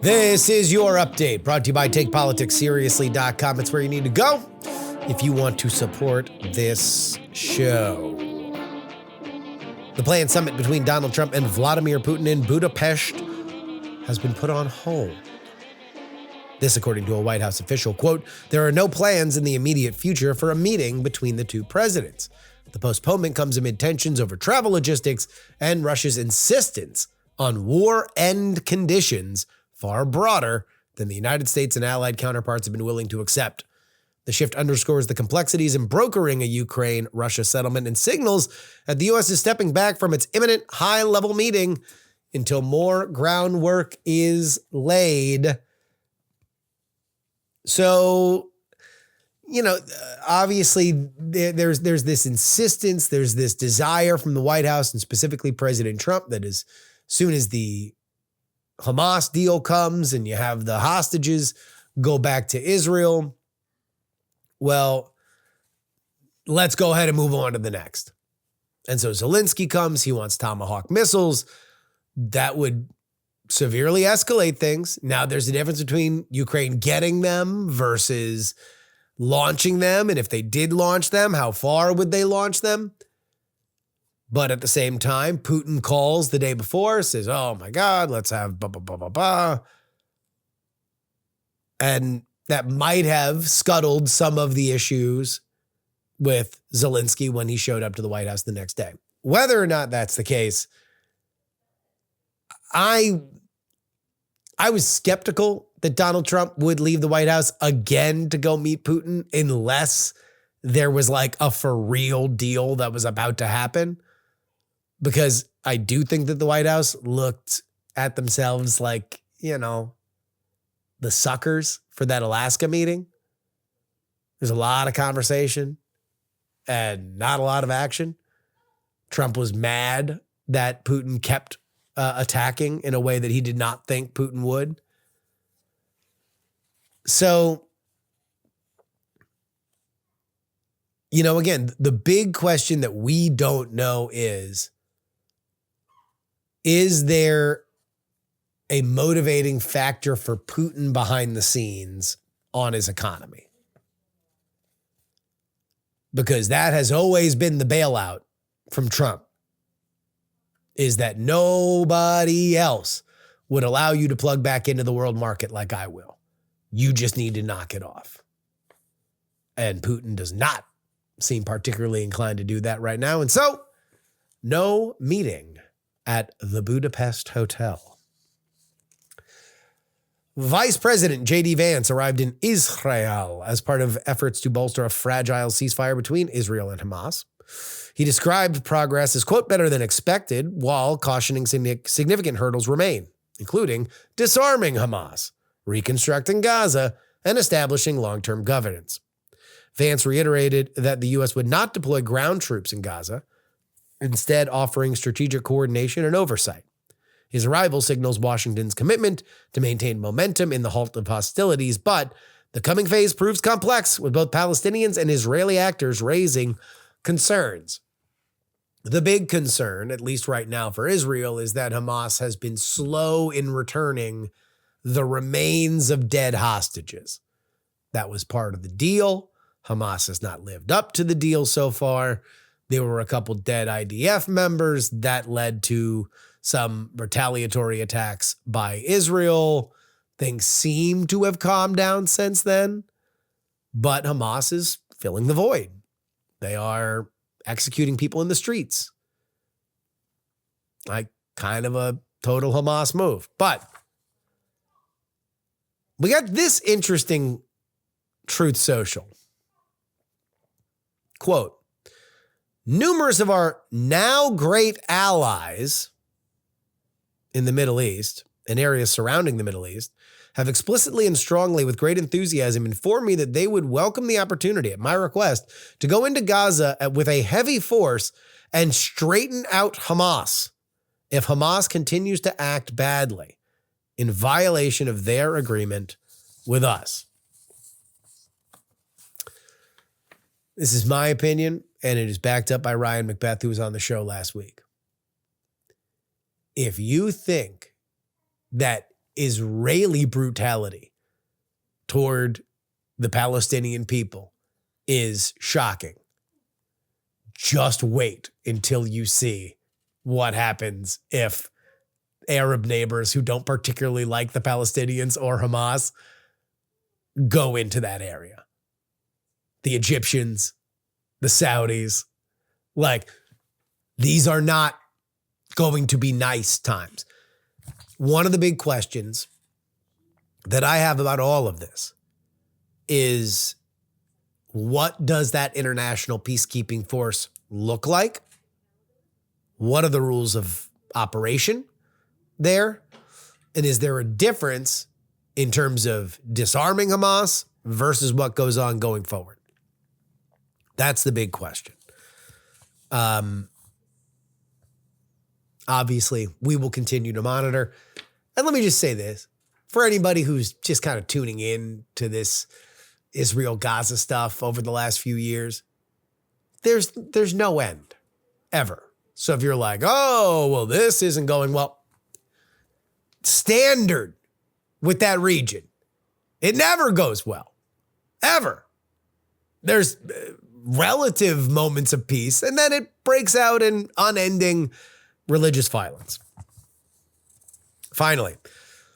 This is your update, brought to you by TakePoliticsSeriously.com. It's where you need to go if you want to support this show. The planned summit between Donald Trump and Vladimir Putin in Budapest has been put on hold. This, according to a White House official, quote, "There are no plans in the immediate future for a meeting between the two presidents. The postponement comes amid tensions over travel logistics and Russia's insistence on war end conditions far broader than the United States and allied counterparts have been willing to accept. The shift underscores the complexities in brokering a Ukraine-Russia settlement and signals that the U.S. is stepping back from its imminent high-level meeting until more groundwork is laid." So, you know, obviously there's this insistence, there's this desire from the White House and specifically President Trump that as soon as the Hamas deal comes and you have the hostages go back to Israel, well, let's go ahead and move on to the next. And so Zelensky comes, he wants Tomahawk missiles. That would severely escalate things. Now there's a difference between Ukraine getting them versus launching them. And if they did launch them, how far would they launch them? But at the same time, Putin calls the day before, says, oh my God, let's have blah, blah, blah, blah, blah. And that might have scuttled some of the issues with Zelensky when he showed up to the White House the next day. Whether or not that's the case, I was skeptical that Donald Trump would leave the White House again to go meet Putin unless there was like a for real deal that was about to happen. Because I do think that the White House looked at themselves like, you know, the suckers for that Alaska meeting. There's a lot of conversation and not a lot of action. Trump was mad that Putin kept attacking in a way that he did not think Putin would. So, you know, again, the big question that we don't know is there a motivating factor for Putin behind the scenes on his economy? Because that has always been the bailout from Trump, is that nobody else would allow you to plug back into the world market like I will. You just need to knock it off. And Putin does not seem particularly inclined to do that right now. And so, no meeting at the Budapest Hotel. Vice President J.D. Vance arrived in Israel as part of efforts to bolster a fragile ceasefire between Israel and Hamas. He described progress as, quote, better than expected, while cautioning significant hurdles remain, including disarming Hamas, reconstructing Gaza, and establishing long-term governance. Vance reiterated that the U.S. would not deploy ground troops in Gaza, instead offering strategic coordination and oversight. His arrival signals Washington's commitment to maintain momentum in the halt of hostilities, but the coming phase proves complex, with both Palestinians and Israeli actors raising concerns. The big concern, at least right now for Israel, is that Hamas has been slow in returning the remains of dead hostages. That was part of the deal. Hamas has not lived up to the deal so far. There were a couple dead IDF members that led to some retaliatory attacks by Israel. Things seem to have calmed down since then, but Hamas is filling the void. They are executing people in the streets. Like kind of a total Hamas move. But we got this interesting Truth Social. Quote, numerous of our now great allies in the Middle East and areas surrounding the Middle East have explicitly and strongly with great enthusiasm informed me that they would welcome the opportunity at my request to go into Gaza with a heavy force and straighten out Hamas if Hamas continues to act badly in violation of their agreement with us. This is my opinion, and it is backed up by Ryan McBeth, who was on the show last week. If you think that Israeli brutality toward the Palestinian people is shocking, just wait until you see what happens if Arab neighbors who don't particularly like the Palestinians or Hamas go into that area. The Egyptians, the Saudis, like, these are not going to be nice times. One of the big questions that I have about all of this is, what does that international peacekeeping force look like? What are the rules of operation there? And is there a difference in terms of disarming Hamas versus what goes on going forward? That's the big question. Obviously, we will continue to monitor. And let me just say this, for anybody who's just kind of tuning in to this Israel-Gaza stuff over the last few years, there's no end, ever. So if you're like, oh, well, this isn't going well, standard with that region, it never goes well, ever. There's relative moments of peace, and then it breaks out in unending religious violence. Finally,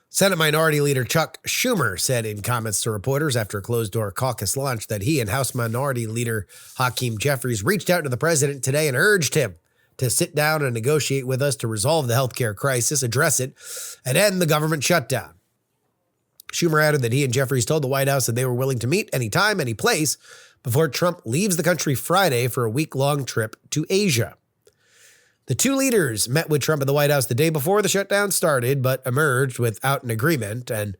Senate Minority Leader Chuck Schumer said in comments to reporters after a closed-door caucus lunch that he and House Minority Leader Hakeem Jeffries reached out to the president today and urged him to sit down and negotiate with us to resolve the healthcare crisis, address it, and end the government shutdown. Schumer added that he and Jeffries told the White House that they were willing to meet anytime, any place, before Trump leaves the country Friday for a week-long trip to Asia. The two leaders met with Trump at the White House the day before the shutdown started, but emerged without an agreement, and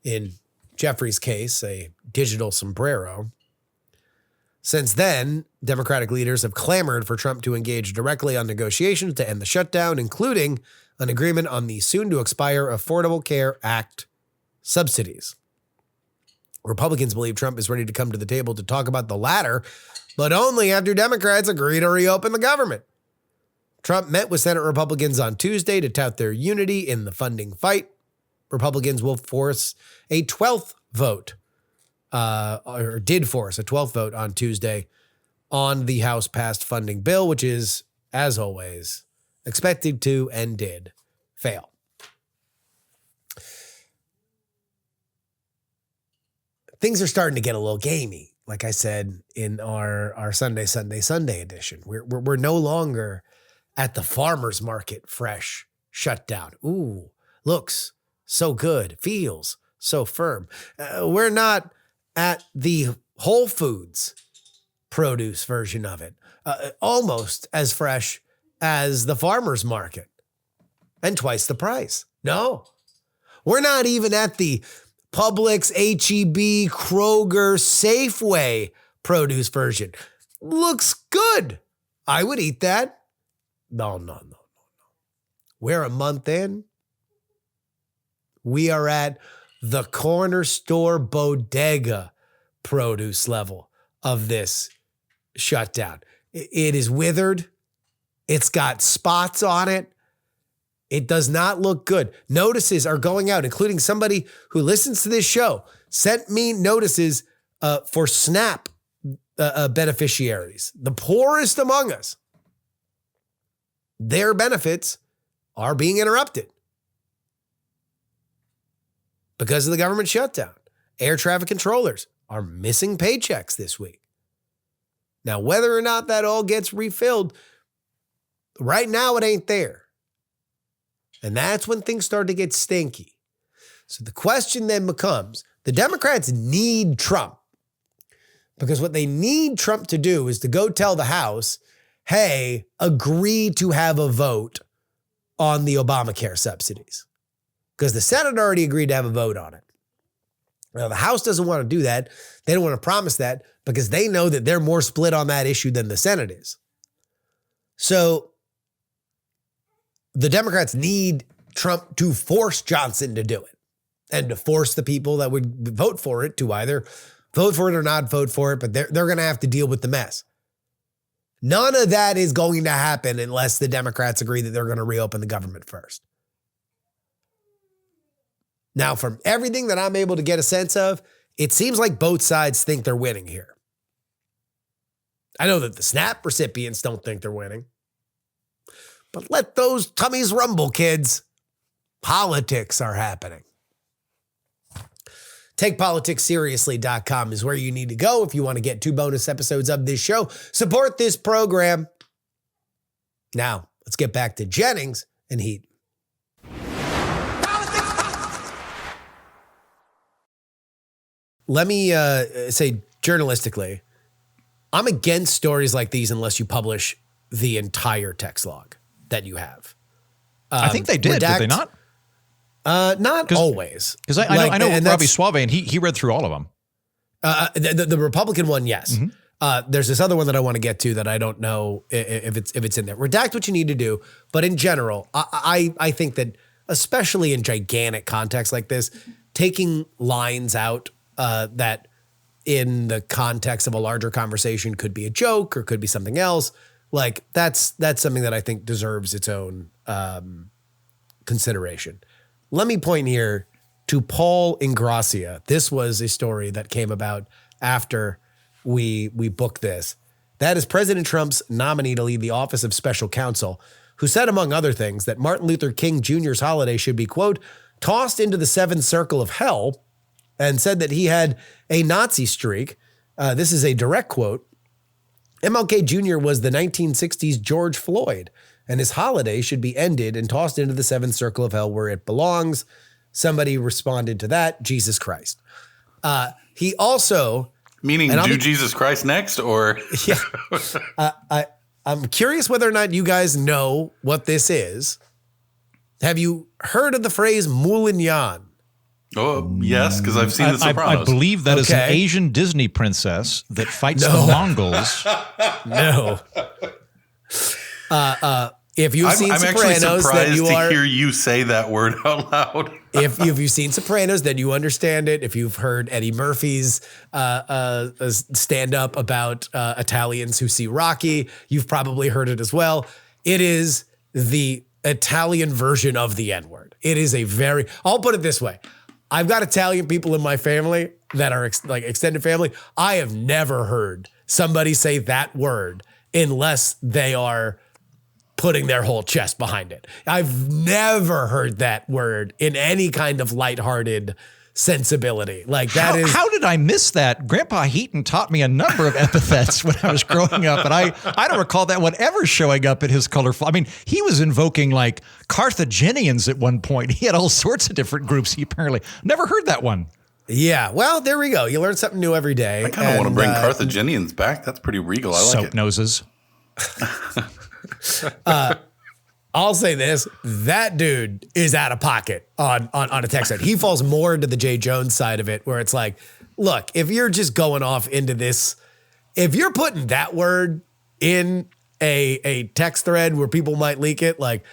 in Jeffries' case, a digital sombrero. Since then, Democratic leaders have clamored for Trump to engage directly on negotiations to end the shutdown, including an agreement on the soon-to-expire Affordable Care Act subsidies. Republicans believe Trump is ready to come to the table to talk about the latter, but only after Democrats agree to reopen the government. Trump met with Senate Republicans on Tuesday to tout their unity in the funding fight. Republicans will force a 12th vote, or did force a 12th vote on Tuesday on the House-passed funding bill, which is, as always, expected to and did fail. Things are starting to get a little gamey, like I said in our Sunday edition. We're no longer at the farmer's market fresh shutdown. Ooh, looks so good, feels so firm. We're not at the Whole Foods produce version of it, almost as fresh as the farmer's market and twice the price. No, we're not even at the Publix, H-E-B, Kroger, Safeway produce version. Looks good. I would eat that. No. We're a month in. We are at the corner store bodega produce level of this shutdown. It is withered. It's got spots on it. It does not look good. Notices are going out, including somebody who listens to this show sent me notices for SNAP beneficiaries, the poorest among us. Their benefits are being interrupted because of the government shutdown. Air traffic controllers are missing paychecks this week. Now, whether or not that all gets refilled, right now it ain't there. And that's when things start to get stinky. So the question then becomes, the Democrats need Trump, because what they need Trump to do is to go tell the House, hey, agree to have a vote on the Obamacare subsidies. Because the Senate already agreed to have a vote on it. Now, the House doesn't want to do that. They don't want to promise that because they know that they're more split on that issue than the Senate is. So the Democrats need Trump to force Johnson to do it and to force the people that would vote for it to either vote for it or not vote for it, but they're going to have to deal with the mess. None of that is going to happen unless the Democrats agree that they're going to reopen the government first. Now, from everything that I'm able to get a sense of, it seems like both sides think they're winning here. I know that the SNAP recipients don't think they're winning. But let those tummies rumble, kids. Politics are happening. TakePoliticsSeriously.com is where you need to go if you want to get 2 bonus episodes of this show. Support this program. Now, let's get back to Jennings and Heaton. Let me say journalistically, I'm against stories like these unless you publish the entire text log that you have. I think they did they not? Not always. Because I know Robbie Suave, and he read through all of them. The Republican one, yes. Mm-hmm. There's this other one that I want to get to that I don't know if it's in there. Redact what you need to do, but in general, I think that especially in gigantic contexts like this, taking lines out that in the context of a larger conversation could be a joke or could be something else. Like that's something that I think deserves its own consideration. Let me point here to Paul Ingracia. This was a story that came about after we booked this. That is President Trump's nominee to lead the Office of Special Counsel, who said, among other things, that Martin Luther King Jr.'s holiday should be, quote, tossed into the seventh circle of hell, and said that he had a Nazi streak. This is a direct quote. MLK Jr. was the 1960s George Floyd, and his holiday should be ended and tossed into the seventh circle of hell where it belongs. Somebody responded to that, Jesus Christ. He also... Meaning do Jesus Christ next, or... Yeah. I'm curious whether or not you guys know what this is. Have you heard of the phrase Moulignan? Oh, yes, because I've seen The Sopranos. I believe that is an Asian Disney princess that fights the Mongols. No. If you've seen I'm Sopranos, actually surprised then you to hear you say that word out loud. If you've seen Sopranos, then you understand it. If you've heard Eddie Murphy's stand-up about Italians who see Rocky, you've probably heard it as well. It is the Italian version of the N-word. It is I'll put it this way. I've got Italian people in my family that are like extended family. I have never heard somebody say that word unless they are putting their whole chest behind it. I've never heard that word in any kind of lighthearted sensibility. Like that is how did I miss that? Grandpa Heaton taught me a number of epithets when I was growing up, and I don't recall that one ever showing up in his colorful. I mean, he was invoking like Carthaginians at one point. He had all sorts of different groups. He apparently never heard that one. Yeah, well, there we go. You learn something new every day. I kind of want to bring Carthaginians back. That's pretty regal. I like Soap it. noses. I'll say this, that dude is out of pocket on a text side. He falls more into the Jay Jones side of it, where it's like, look, if you're just going off into this, if you're putting that word in a text thread where people might leak it, like,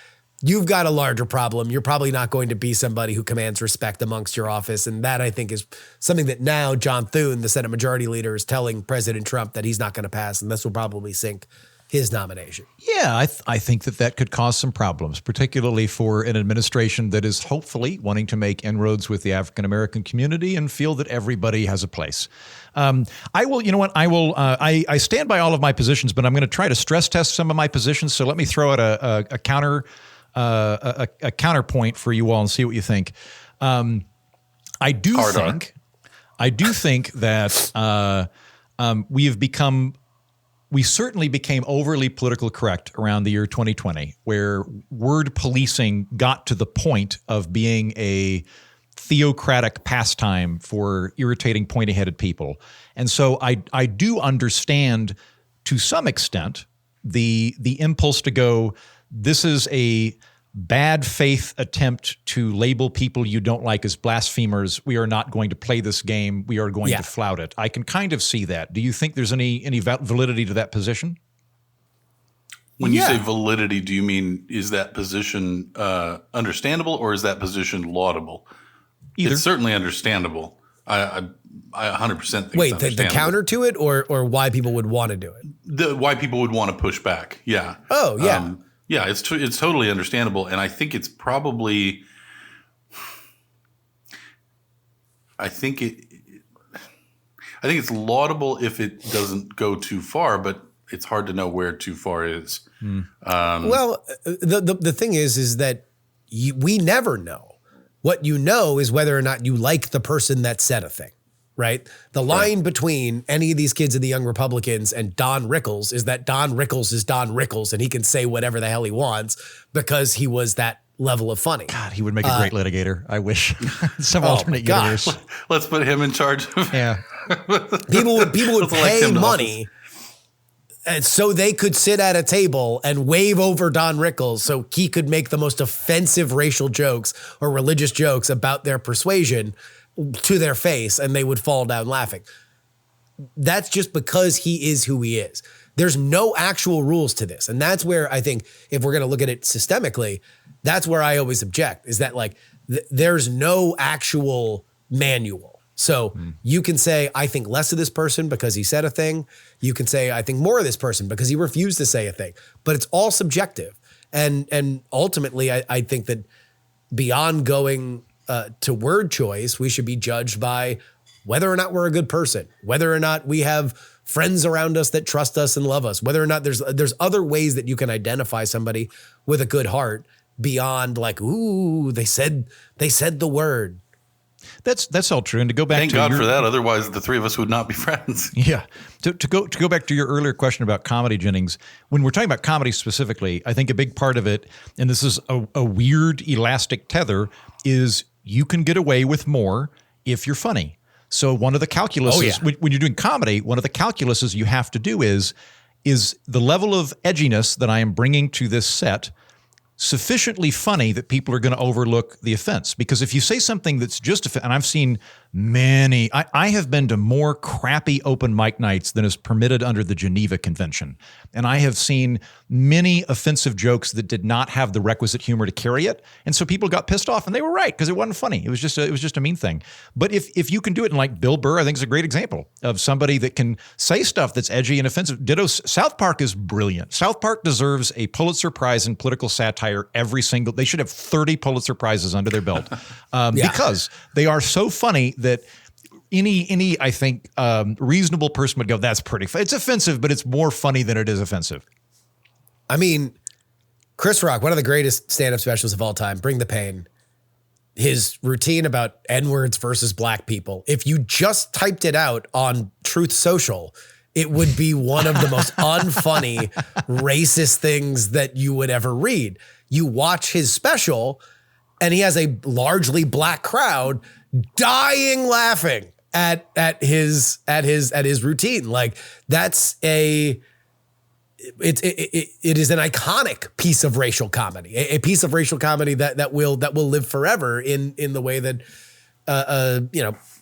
you've got a larger problem. You're probably not going to be somebody who commands respect amongst your office. And that, I think, is something that now John Thune, the Senate Majority Leader, is telling President Trump that he's not going to pass. And this will probably sink his nomination. Yeah, I think that could cause some problems, particularly for an administration that is hopefully wanting to make inroads with the African-American community and feel that everybody has a place. I will, you know what, I stand by all of my positions, but I'm going to try to stress test some of my positions. So let me throw out a counterpoint for you all and see what you think. I do think that we certainly became overly political correct around the year 2020, where word policing got to the point of being a theocratic pastime for irritating pointy-headed people. And so I do understand to some extent the impulse to go, this is a bad faith attempt to label people you don't like as blasphemers. We are not going to play this game. We are going to flout it. I can kind of see that. Do you think there's any validity to that position? When you say validity, do you mean is that position understandable or is that position laudable? Either. It's certainly understandable. I 100% think Wait, it's the counter to it or why people would want to do it? Why people would want to push back. Yeah. Oh, yeah. Yeah, it's totally understandable, and I think it's probably. I think it's laudable if it doesn't go too far, but it's hard to know where too far is. Well, the thing is that we never know. What you know is whether or not you like the person that said a thing. Right? The line between any of these kids of the Young Republicans and Don Rickles is that Don Rickles is Don Rickles and he can say whatever the hell he wants because he was that level of funny. God, he would make a great litigator. I wish. Some alternate universe. Let's put him in charge of Yeah. People would pay money and so they could sit at a table and wave over Don Rickles so he could make the most offensive racial jokes or religious jokes about their persuasion to their face, and they would fall down laughing. That's just because he is who he is. There's no actual rules to this. And that's where I think if we're going to look at it systemically, that's where I always object, is that like there's no actual manual. So you can say, I think less of this person because he said a thing. You can say, I think more of this person because he refused to say a thing. But it's all subjective. And ultimately, I think that beyond going to word choice, we should be judged by whether or not we're a good person, whether or not we have friends around us that trust us and love us, whether or not there's other ways that you can identify somebody with a good heart beyond like, ooh, they said the word. That's all true. And to go back Thank God for that. Otherwise, the three of us would not be friends. Yeah. To go back to your earlier question about comedy, Jennings, when we're talking about comedy specifically, I think a big part of it, and this is a weird elastic tether, is you can get away with more if you're funny. So one of the calculuses, when you're doing comedy, one of the calculuses you have to do is the level of edginess that I am bringing to this set sufficiently funny that people are going to overlook the offense. Because if you say something that's just, and I've seen many, I have been to more crappy open mic nights than is permitted under the Geneva Convention. And I have seen many offensive jokes that did not have the requisite humor to carry it. And so people got pissed off, and they were right, because it wasn't funny. It was just a mean thing. But if you can do it, and like Bill Burr, I think is a great example of somebody that can say stuff that's edgy and offensive. Ditto, South Park is brilliant. South Park deserves a Pulitzer Prize in political satire they should have 30 Pulitzer Prizes under their belt because they are so funny that any I think, reasonable person would go, that's pretty funny. It's offensive, but it's more funny than it is offensive. I mean, Chris Rock, one of the greatest stand-up specials of all time, Bring the Pain. his routine about N-words versus black people, if you just typed it out on Truth Social, it would be one of the most unfunny, racist things that you would ever read. You watch his special, and he has a largely black crowd dying laughing at his routine. Like it is an iconic piece of racial comedy, a piece of racial comedy that will live forever in the way that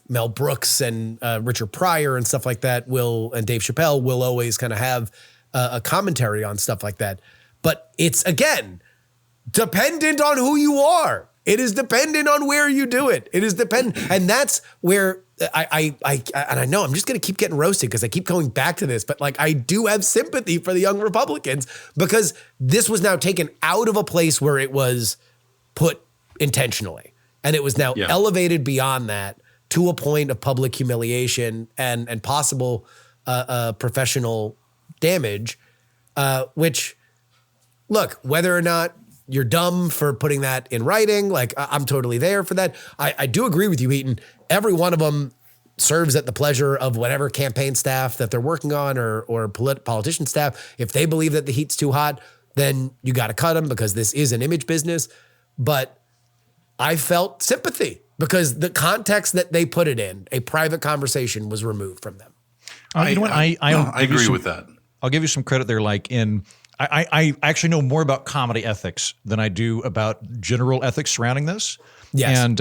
Mel Brooks and Richard Pryor and stuff like that and Dave Chappelle will always kind of have a commentary on stuff like that. But it's, again, dependent on who you are. It is dependent on where you do it. It is dependent. And that's where I know I'm just going to keep getting roasted because I keep going back to this, but like I do have sympathy for the young Republicans because this was now taken out of a place where it was put intentionally. And it was now elevated beyond that to a point of public humiliation and possible professional damage, which, look, whether or not you're dumb for putting that in writing, like I'm totally there for that. I do agree with you, Heaton. Every one of them serves at the pleasure of whatever campaign staff that they're working on or politician staff. If they believe that the heat's too hot, then you got to cut them because this is an image business. But I felt sympathy because the context that they put it in, a private conversation, was removed from them. You know what? I agree with that. I'll give you some credit there. Like I actually know more about comedy ethics than I do about general ethics surrounding this. Yes.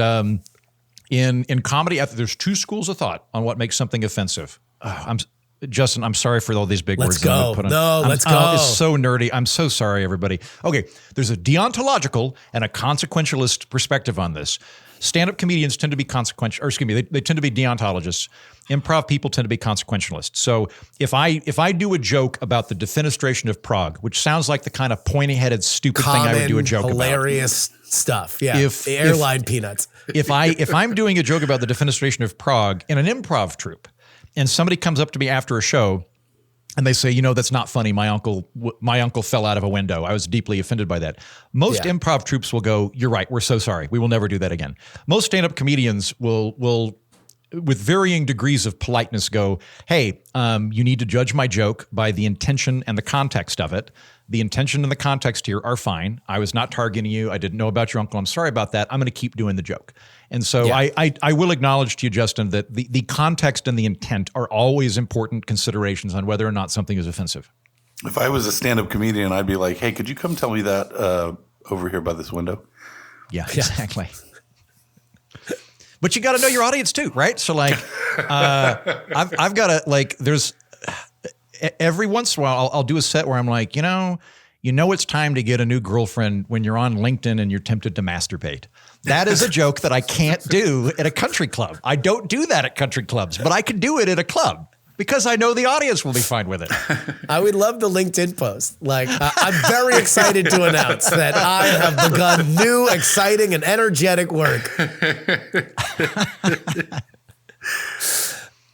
And in comedy ethics, there's two schools of thought on what makes something offensive. Justin, I'm sorry for all these big words. Let's go. Let's go. It's so nerdy. I'm so sorry, everybody. Okay, there's a deontological and a consequentialist perspective on this. Stand-up comedians tend to be consequential, or excuse me, they tend to be deontologists. Improv people tend to be consequentialists. So if I do a joke about the defenestration of Prague, which sounds like the kind of pointy-headed, stupid thing I would do a joke hilarious about. Stuff. Yeah. The airline peanuts. If I'm doing a joke about the defenestration of Prague in an improv troupe, and somebody comes up to me after a show and they say, that's not funny. My uncle fell out of a window. I was deeply offended by that. Most improv troupes will go, "You're right. We're so sorry. We will never do that again." Most stand-up comedians will with varying degrees of politeness go, "Hey, you need to judge my joke by the intention and the context of it. The intention and the context here are fine. I was not targeting you. I didn't know about your uncle. I'm sorry about that. I'm going to keep doing the joke." And so I will acknowledge to you, Justin, that the context and the intent are always important considerations on whether or not something is offensive. If I was a stand-up comedian, I'd be like, "Hey, could you come tell me that over here by this window?" Yeah, exactly. But you got to know your audience too, right? So like, I've got to like, there's every once in a while I'll do a set where I'm like, it's time to get a new girlfriend when you're on LinkedIn and you're tempted to masturbate. That is a joke that I can't do at a country club. I don't do that at country clubs, but I can do it at a club because I know the audience will be fine with it. I would love the LinkedIn post. Like, I'm very excited to announce that I have begun new, exciting, and energetic work.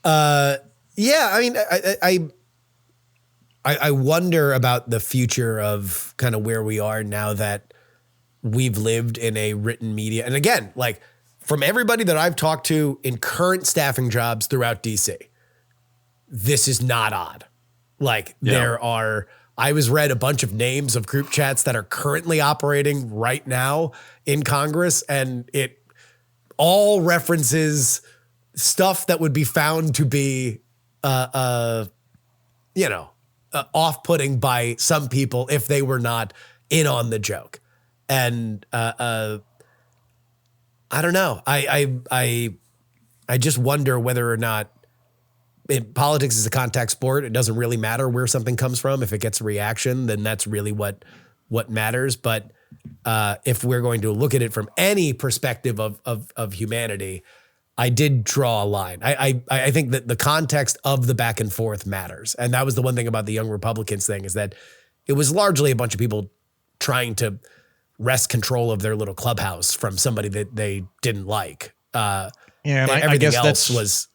I mean, I wonder about the future of kind of where we are now that we've lived in a written media. And again, like from everybody that I've talked to in current staffing jobs throughout DC, this is not odd. Like I was read a bunch of names of group chats that are currently operating right now in Congress, and it all references stuff that would be found to be, off-putting by some people if they were not in on the joke. And I don't know. I just wonder whether or not politics is a contact sport. It doesn't really matter where something comes from. If it gets a reaction, then that's really what matters. But if we're going to look at it from any perspective of humanity, I did draw a line. I think that the context of the back and forth matters. And that was the one thing about the Young Republicans thing, is that it was largely a bunch of people trying to wrest control of their little clubhouse from somebody that they didn't like. And everything I guess else was,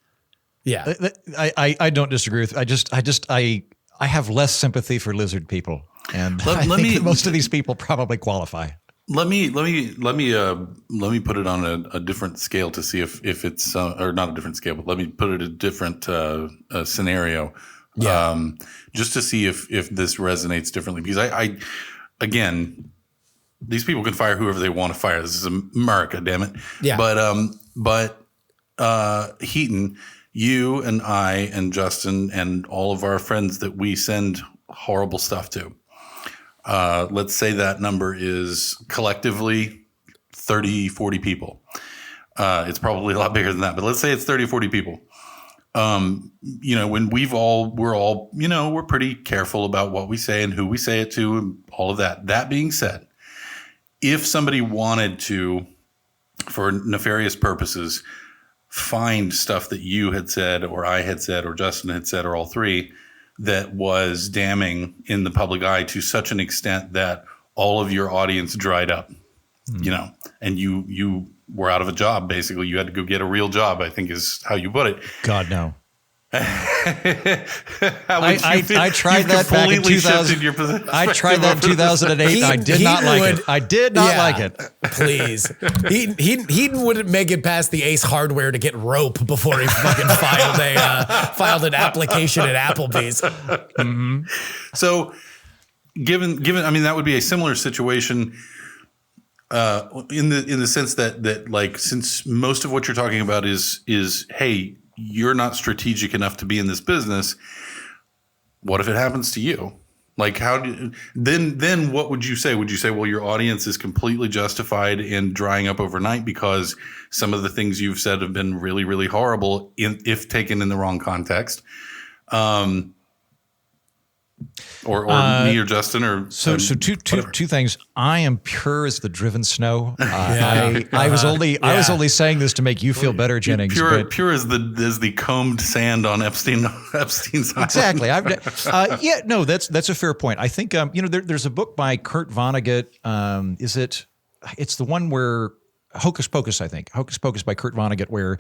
I don't disagree with. I have less sympathy for lizard people, and I think that most of these people probably qualify. Let me put it on a different scale to see if it's or not a different scale, but let me put it a different scenario. Yeah. Just to see if this resonates differently, because I again, these people can fire whoever they want to fire. This is America, damn it. Yeah. But Heaton, you and I and Justin and all of our friends that we send horrible stuff to. Let's say that number is collectively 30, 40 people. It's probably a lot bigger than that, but let's say it's 30, 40 people. When we're all, we're pretty careful about what we say and who we say it to and all of that. That being said, if somebody wanted to, for nefarious purposes, find stuff that you had said or I had said or Justin had said or all three that was damning in the public eye to such an extent that all of your audience dried up, and you were out of a job, basically. You had to go get a real job, I think is how you put it. God, no. I tried that back in 2000. I tried that in 2008. I did not like it. I did not like it. Please, Heaton wouldn't make it past the Ace Hardware to get rope before he fucking filed an application at Applebee's. Mm-hmm. So, given, I mean, that would be a similar situation. In the sense that like, since most of what you're talking about is hey, you're not strategic enough to be in this business. What if it happens to you? Like, then what would you say? Would you say, well, your audience is completely justified in drying up overnight because some of the things you've said have been really, really horrible if taken in the wrong context? Or me or Justin or so two things. I am pure as the driven snow. I was only saying this to make you feel better, Jennings. Pure as the combed sand on Epstein's island. Exactly. That's a fair point. I think there's a book by Kurt Vonnegut. It's the one where Hocus Pocus, I think. Hocus Pocus by Kurt Vonnegut, where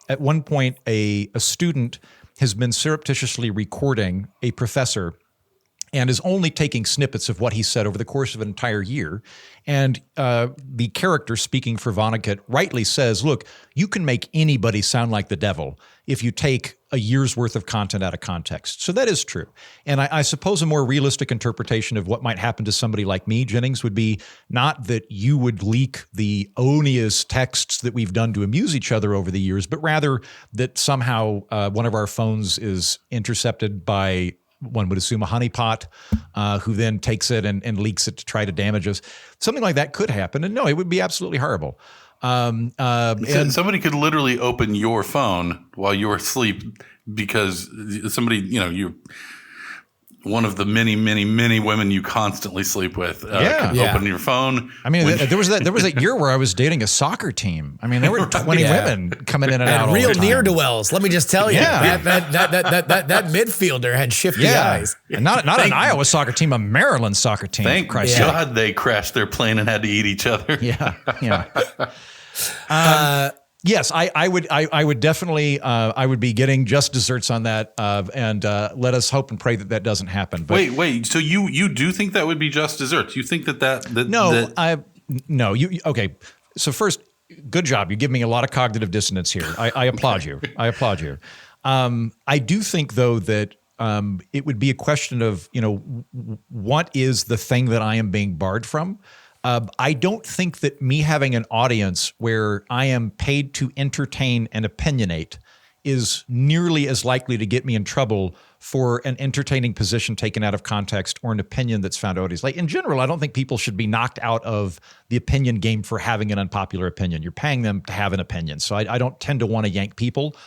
at one point a student has been surreptitiously recording a professor and is only taking snippets of what he said over the course of an entire year. And the character speaking for Vonnegut rightly says, look, you can make anybody sound like the devil if you take a year's worth of content out of context. So that is true. And I suppose a more realistic interpretation of what might happen to somebody like me, Jennings, would be not that you would leak the odious texts that we've done to amuse each other over the years, but rather that somehow one of our phones is intercepted by, one would assume, a honeypot, who then takes it and leaks it to try to damage us. Something like that could happen. And no, it would be absolutely horrible. And somebody could literally open your phone while you're asleep because somebody, you're one of the many, many, many women you constantly sleep with. Open your phone. I mean, there was that year where I was dating a soccer team. I mean, there were 20 women coming in and out all real the time. ne'er-do-wells. Let me just tell you, that midfielder had shifty eyes. And not an Iowa soccer team, a Maryland soccer team. Thank God they crashed their plane and had to eat each other. Yeah. Yes, I would definitely, I would be getting just desserts on that, and let us hope and pray that doesn't happen. But wait. So you do think that would be just desserts? You think that no. Okay. So first, good job. You give me a lot of cognitive dissonance here. I applaud you. I do think though that it would be a question of what is the thing that I am being barred from. I don't think that me having an audience where I am paid to entertain and opinionate is nearly as likely to get me in trouble for an entertaining position taken out of context or an opinion that's found odious. Like in general, I don't think people should be knocked out of the opinion game for having an unpopular opinion. You're paying them to have an opinion. So I don't tend to want to yank people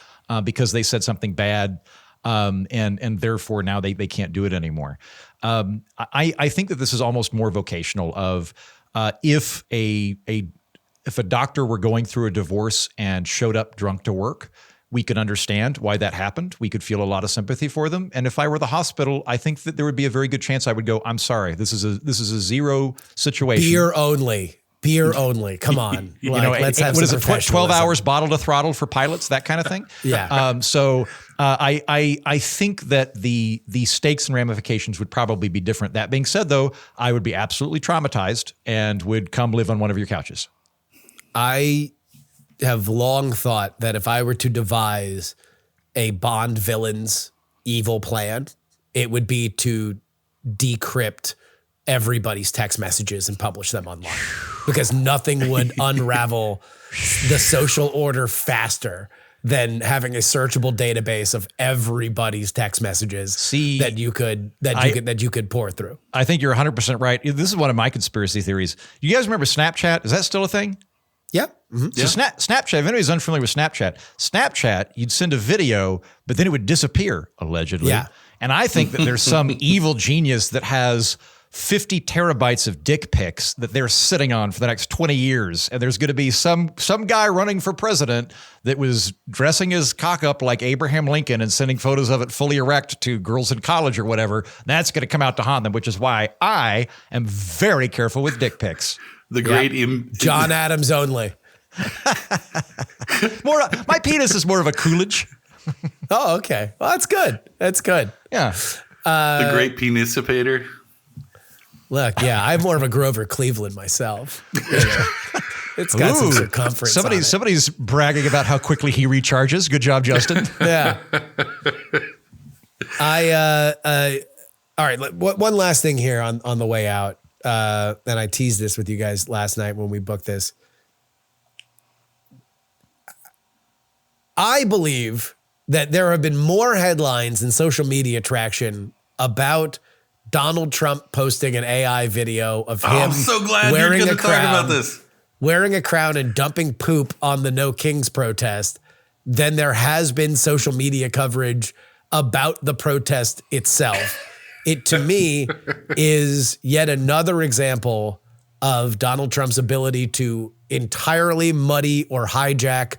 because they said something bad. And therefore now they can't do it anymore. I think that this is almost more vocational of, if a doctor were going through a divorce and showed up drunk to work, we could understand why that happened. We could feel a lot of sympathy for them. And if I were the hospital, I think that there would be a very good chance I would go, I'm sorry, this is a zero situation. Beer only. beer only. Come on. Let's have what is some it? 12 professionalism. hours bottle to throttle for pilots, that kind of thing. Yeah. I think that the stakes and ramifications would probably be different. That being said, though, I would be absolutely traumatized and would come live on one of your couches. I have long thought that if I were to devise a Bond villain's evil plan, it would be to decrypt everybody's text messages and publish them online, because nothing would unravel the social order faster than having a searchable database of everybody's text messages that you could pour through. I think you're 100% right. This is one of my conspiracy theories. You guys remember Snapchat? Is that still a thing? Yeah. Mm-hmm. So Snapchat, if anybody's unfamiliar with Snapchat, you'd send a video, but then it would disappear, allegedly. Yeah. And I think that there's some evil genius that has 50 terabytes of dick pics that they're sitting on for the next 20 years. And there's going to be some guy running for president that was dressing his cock up like Abraham Lincoln and sending photos of it fully erect to girls in college or whatever. That's going to come out to haunt them, which is why I am very careful with dick pics. The great John Adams only. My penis is more of a Coolidge. Oh, okay. Well, that's good. That's good. Yeah. The great penicipator. Look, yeah, I'm more of a Grover Cleveland myself. It's got some circumference. Somebody's bragging about how quickly he recharges. Good job, Justin. Yeah. All right. One last thing here on the way out. And I teased this with you guys last night when we booked this. I believe that there have been more headlines and social media traction about Donald Trump posting an AI video of him I'm so glad you're going to talk about this. Wearing a crown and dumping poop on the No Kings protest than there has been social media coverage about the protest itself. It, to me, is yet another example of Donald Trump's ability to entirely muddy or hijack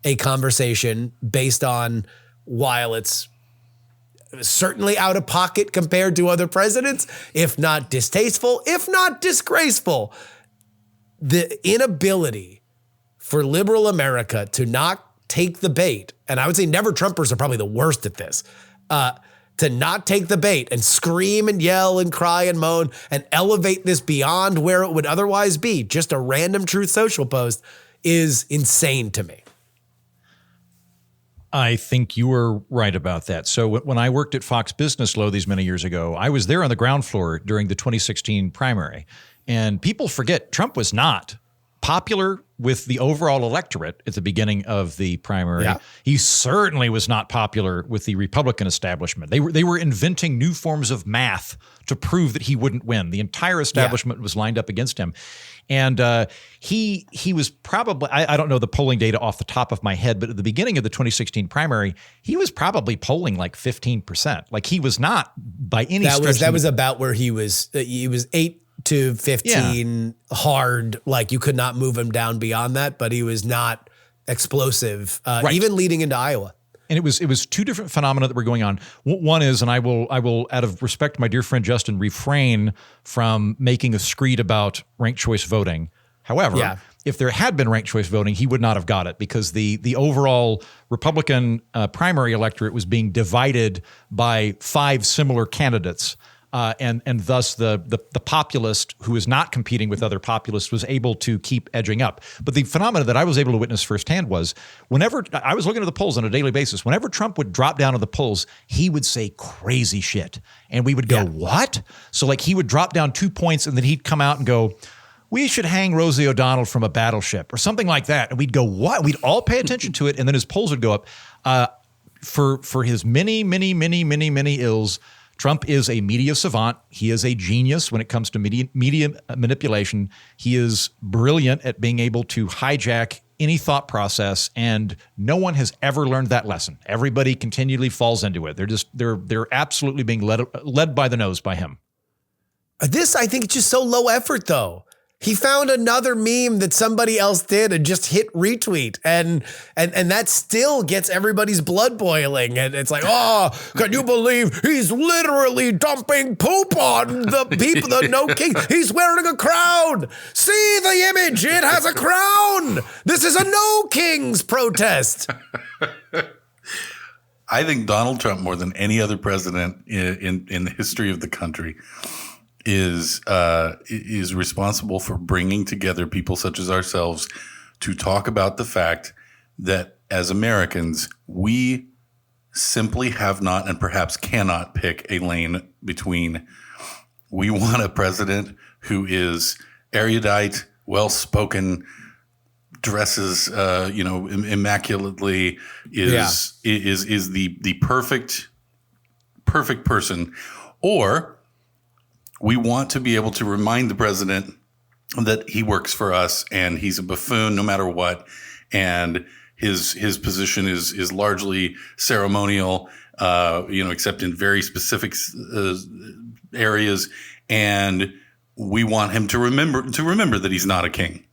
a conversation based on, while it's certainly out of pocket compared to other presidents, if not distasteful, if not disgraceful, the inability for liberal America to not take the bait, and I would say never Trumpers are probably the worst at this, to not take the bait and scream and yell and cry and moan and elevate this beyond where it would otherwise be, just a random Truth Social post, is insane to me. I think you were right about that. So when I worked at Fox Business Law these many years ago, I was there on the ground floor during the 2016 primary. And people forget Trump was not popular with the overall electorate at the beginning of the primary. Yeah. He certainly was not popular with the Republican establishment. They were inventing new forms of math to prove that he wouldn't win. The entire establishment was lined up against him. And he was probably, I don't know the polling data off the top of my head, but at the beginning of the 2016 primary, he was probably polling like 15%. Like he was not by any stretch. That was about where he was 8 to 15 hard. Like you could not move him down beyond that, but he was not explosive, even leading into Iowa. And it was two different phenomena that were going on. One is, and I will, out of respect to my dear friend Justin, refrain from making a screed about ranked choice voting. However, if there had been ranked choice voting, he would not have got it because the overall Republican primary electorate was being divided by 5 similar candidates. And thus the populist who is not competing with other populists was able to keep edging up. But the phenomena that I was able to witness firsthand was whenever I was looking at the polls on a daily basis, whenever Trump would drop down to the polls, he would say crazy shit. And we would go, what? So like he would drop down 2 points and then he'd come out and go, we should hang Rosie O'Donnell from a battleship or something like that. And we'd go, what? We'd all pay attention to it. And then his polls would go up. For his many ills, Trump is a media savant. He is a genius when it comes to media manipulation. He is brilliant at being able to hijack any thought process, and no one has ever learned that lesson. Everybody continually falls into it. They're absolutely being led by the nose by him. This, I think, it's just so low effort, though. He found another meme that somebody else did and just hit retweet. And that still gets everybody's blood boiling. And it's like, oh, can you believe he's literally dumping poop on the people, the no king? He's wearing a crown. See the image. It has a crown. This is a no kings protest. I think Donald Trump, more than any other president in the history of the country, is responsible for bringing together people such as ourselves to talk about the fact that as Americans, we simply have not and perhaps cannot pick a lane between we want a president who is erudite, well-spoken, dresses, immaculately, is the perfect person, or we want to be able to remind the president that he works for us and he's a buffoon no matter what, and his position is largely ceremonial, except in very specific areas, and we want him to remember that he's not a king,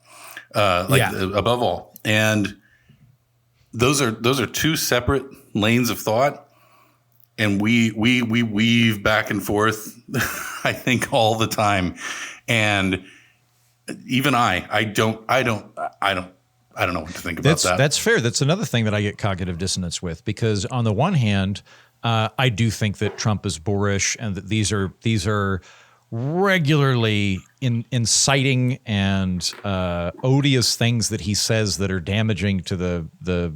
above all. And those are two separate lanes of thought. And we weave back and forth, I think, all the time. And even I don't know what to think about that. That's fair. That's another thing that I get cognitive dissonance with, because on the one hand, I do think that Trump is boorish and that these are regularly inciting and odious things that he says that are damaging to the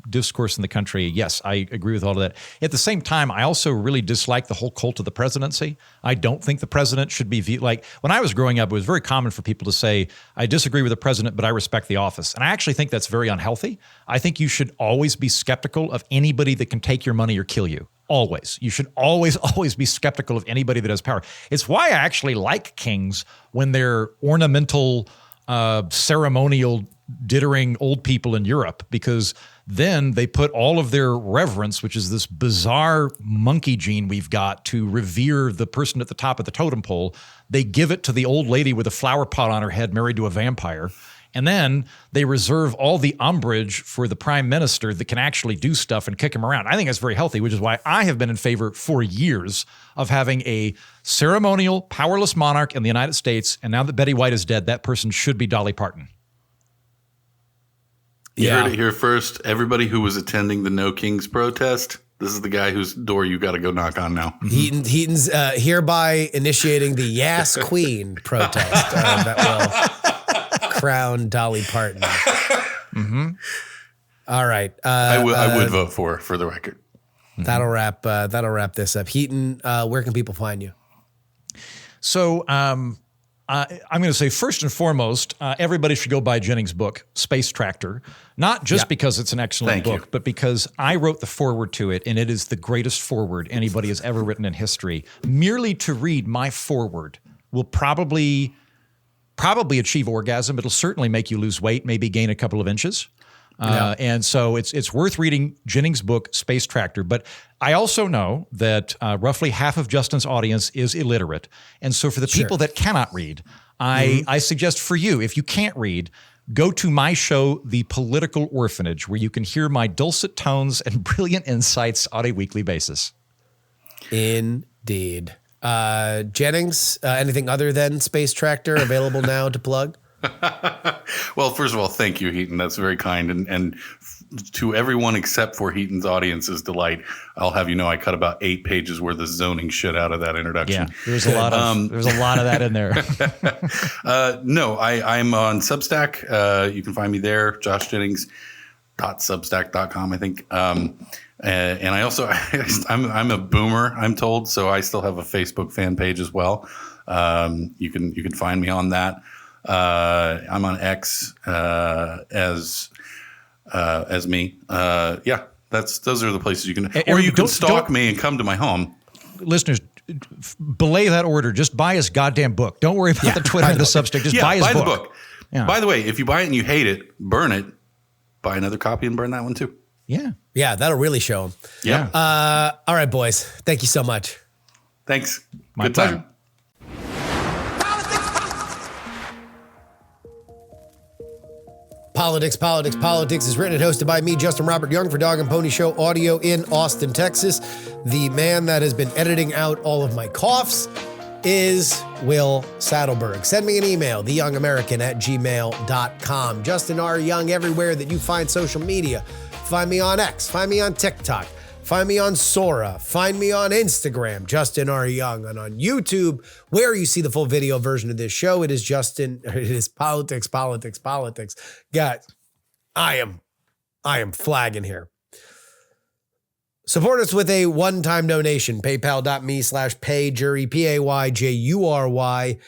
discourse in the country. Yes, I agree with all of that. At the same time, I also really dislike the whole cult of the presidency. I don't think the president should be viewed like, when I was growing up, it was very common for people to say, I disagree with the president, but I respect the office. And I actually think that's very unhealthy. I think you should always be skeptical of anybody that can take your money or kill you. Always. You should always be skeptical of anybody that has power. It's why I actually like kings when they're ornamental, ceremonial, dittering old people in Europe, because then they put all of their reverence, which is this bizarre monkey gene we've got to revere the person at the top of the totem pole. They give it to the old lady with a flower pot on her head married to a vampire. And then they reserve all the umbrage for the prime minister that can actually do stuff and kick him around. I think that's very healthy, which is why I have been in favor for years of having a ceremonial, powerless monarch in the United States. And now that Betty White is dead, that person should be Dolly Parton. You heard it here first. Everybody who was attending the No Kings protest, this is the guy whose door you got to go knock on now. Heaton's hereby initiating the Yas Queen protest that will crown Dolly Parton. Mm-hmm. All right. I would vote for the record. That'll wrap this up. Heaton, where can people find you? So I'm going to say, first and foremost, everybody should go buy Jennings' book, Space Tractor, not just because it's an excellent book, but because I wrote the foreword to it, and it is the greatest foreword anybody has ever written in history. Merely to read my foreword will probably achieve orgasm. It'll certainly make you lose weight, maybe gain a couple of inches. And so it's worth reading Jennings' book, Space Tractor. But I also know that roughly half of Justin's audience is illiterate. And so for the people that cannot read, I suggest for you, if you can't read, go to my show, The Political Orphanage, where you can hear my dulcet tones and brilliant insights on a weekly basis. Indeed. Jennings, anything other than Space Tractor available now to plug? Well, first of all, thank you, Heaton. That's very kind. And to everyone except for Heaton's audience's delight, I'll have you know I cut about 8 pages worth of zoning shit out of that introduction. Yeah, there's a lot of that in there. No, I'm on Substack. You can find me there, joshjennings.substack.com, I think. And I also, I'm a boomer, I'm told, so I still have a Facebook fan page as well. You can find me on that. I'm on X as me. Those are the places you can, or you can stalk me and come to my home. Listeners, belay that order. Just buy his goddamn book. Don't worry about the Twitter and the Substack. Just buy his book. The book. Yeah. By the way, if you buy it and you hate it, burn it. Buy another copy and burn that one too. Yeah. Yeah, that'll really show him. Yeah. All right, boys. Thank you so much. Thanks. My Good pleasure. time. Politics is written and hosted by me, Justin Robert Young, for Dog and Pony Show Audio in Austin, Texas. The man that has been editing out all of my coughs is Will Saddleberg. Send me an email, theyoungamerican@gmail.com. Justin R. Young everywhere that you find social media. Find me on X, find me on TikTok, find me on Sora, find me on Instagram, Justin R. Young, and on YouTube, where you see the full video version of this show. It is Politics. Guys, I am flagging here. Support us with a one-time donation, paypal.me/payjury, PAYJURY.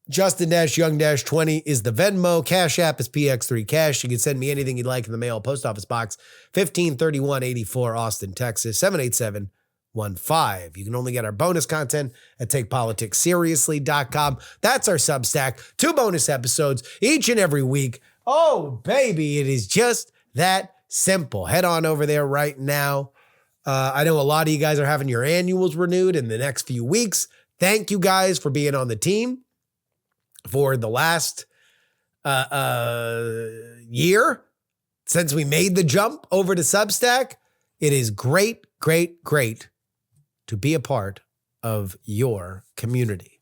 Justin-Young-20 is the Venmo. Cash App is PX3 Cash. You can send me anything you'd like in the mail. Post Office Box 153184, Austin, Texas, 78715. You can only get our bonus content at TakePoliticsSeriously.com. That's our Substack. 2 bonus episodes each and every week. Oh, baby, it is just that simple. Head on over there right now. I know a lot of you guys are having your annuals renewed in the next few weeks. Thank you guys for being on the team for the last year since we made the jump over to Substack. It is great to be a part of your community.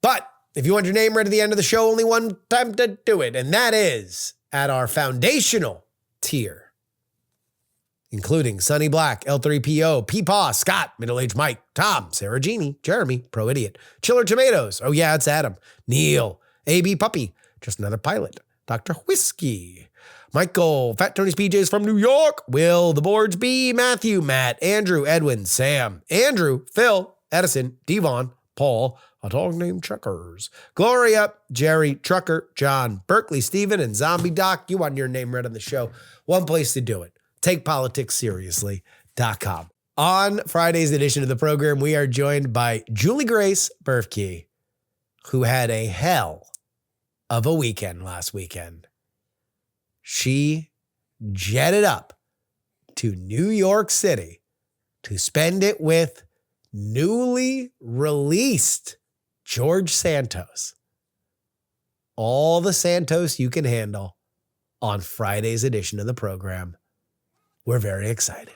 But if you want your name read at the end of the show, only one time to do it, and that is at our foundational tier, including Sonny Black, L3PO, Peepaw, Scott, Middle-Aged Mike, Tom, Sarah Jeannie, Jeremy, Pro Idiot, Chiller Tomatoes, oh yeah, it's Adam, Neil, AB Puppy, Just Another Pilot, Dr. Whiskey, Michael, Fat Tony's PJs from New York, Will, The Boards B, Matthew, Matt, Andrew, Edwin, Sam, Andrew, Phil, Edison, Devon, Paul, a dog named Checkers, Gloria, Jerry, Trucker, John, Berkeley, Steven, and Zombie Doc. You want your name read on the show. One place to do it. TakePoliticsSeriously.com. On Friday's edition of the program, we are joined by Julie Grace Berfke, who had a hell of a weekend last weekend. She jetted up to New York City to spend it with newly released George Santos. All the Santos you can handle on Friday's edition of the program. We're very excited.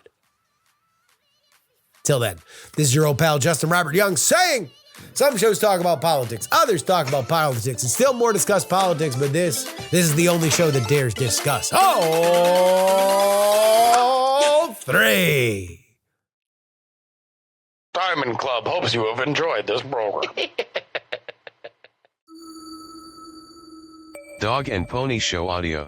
Till then, this is your old pal Justin Robert Young saying some shows talk about politics, others talk about politics, and still more discuss politics, but this is the only show that dares discuss all 3. Diamond Club hopes you have enjoyed this program. Dog and Pony Show Audio.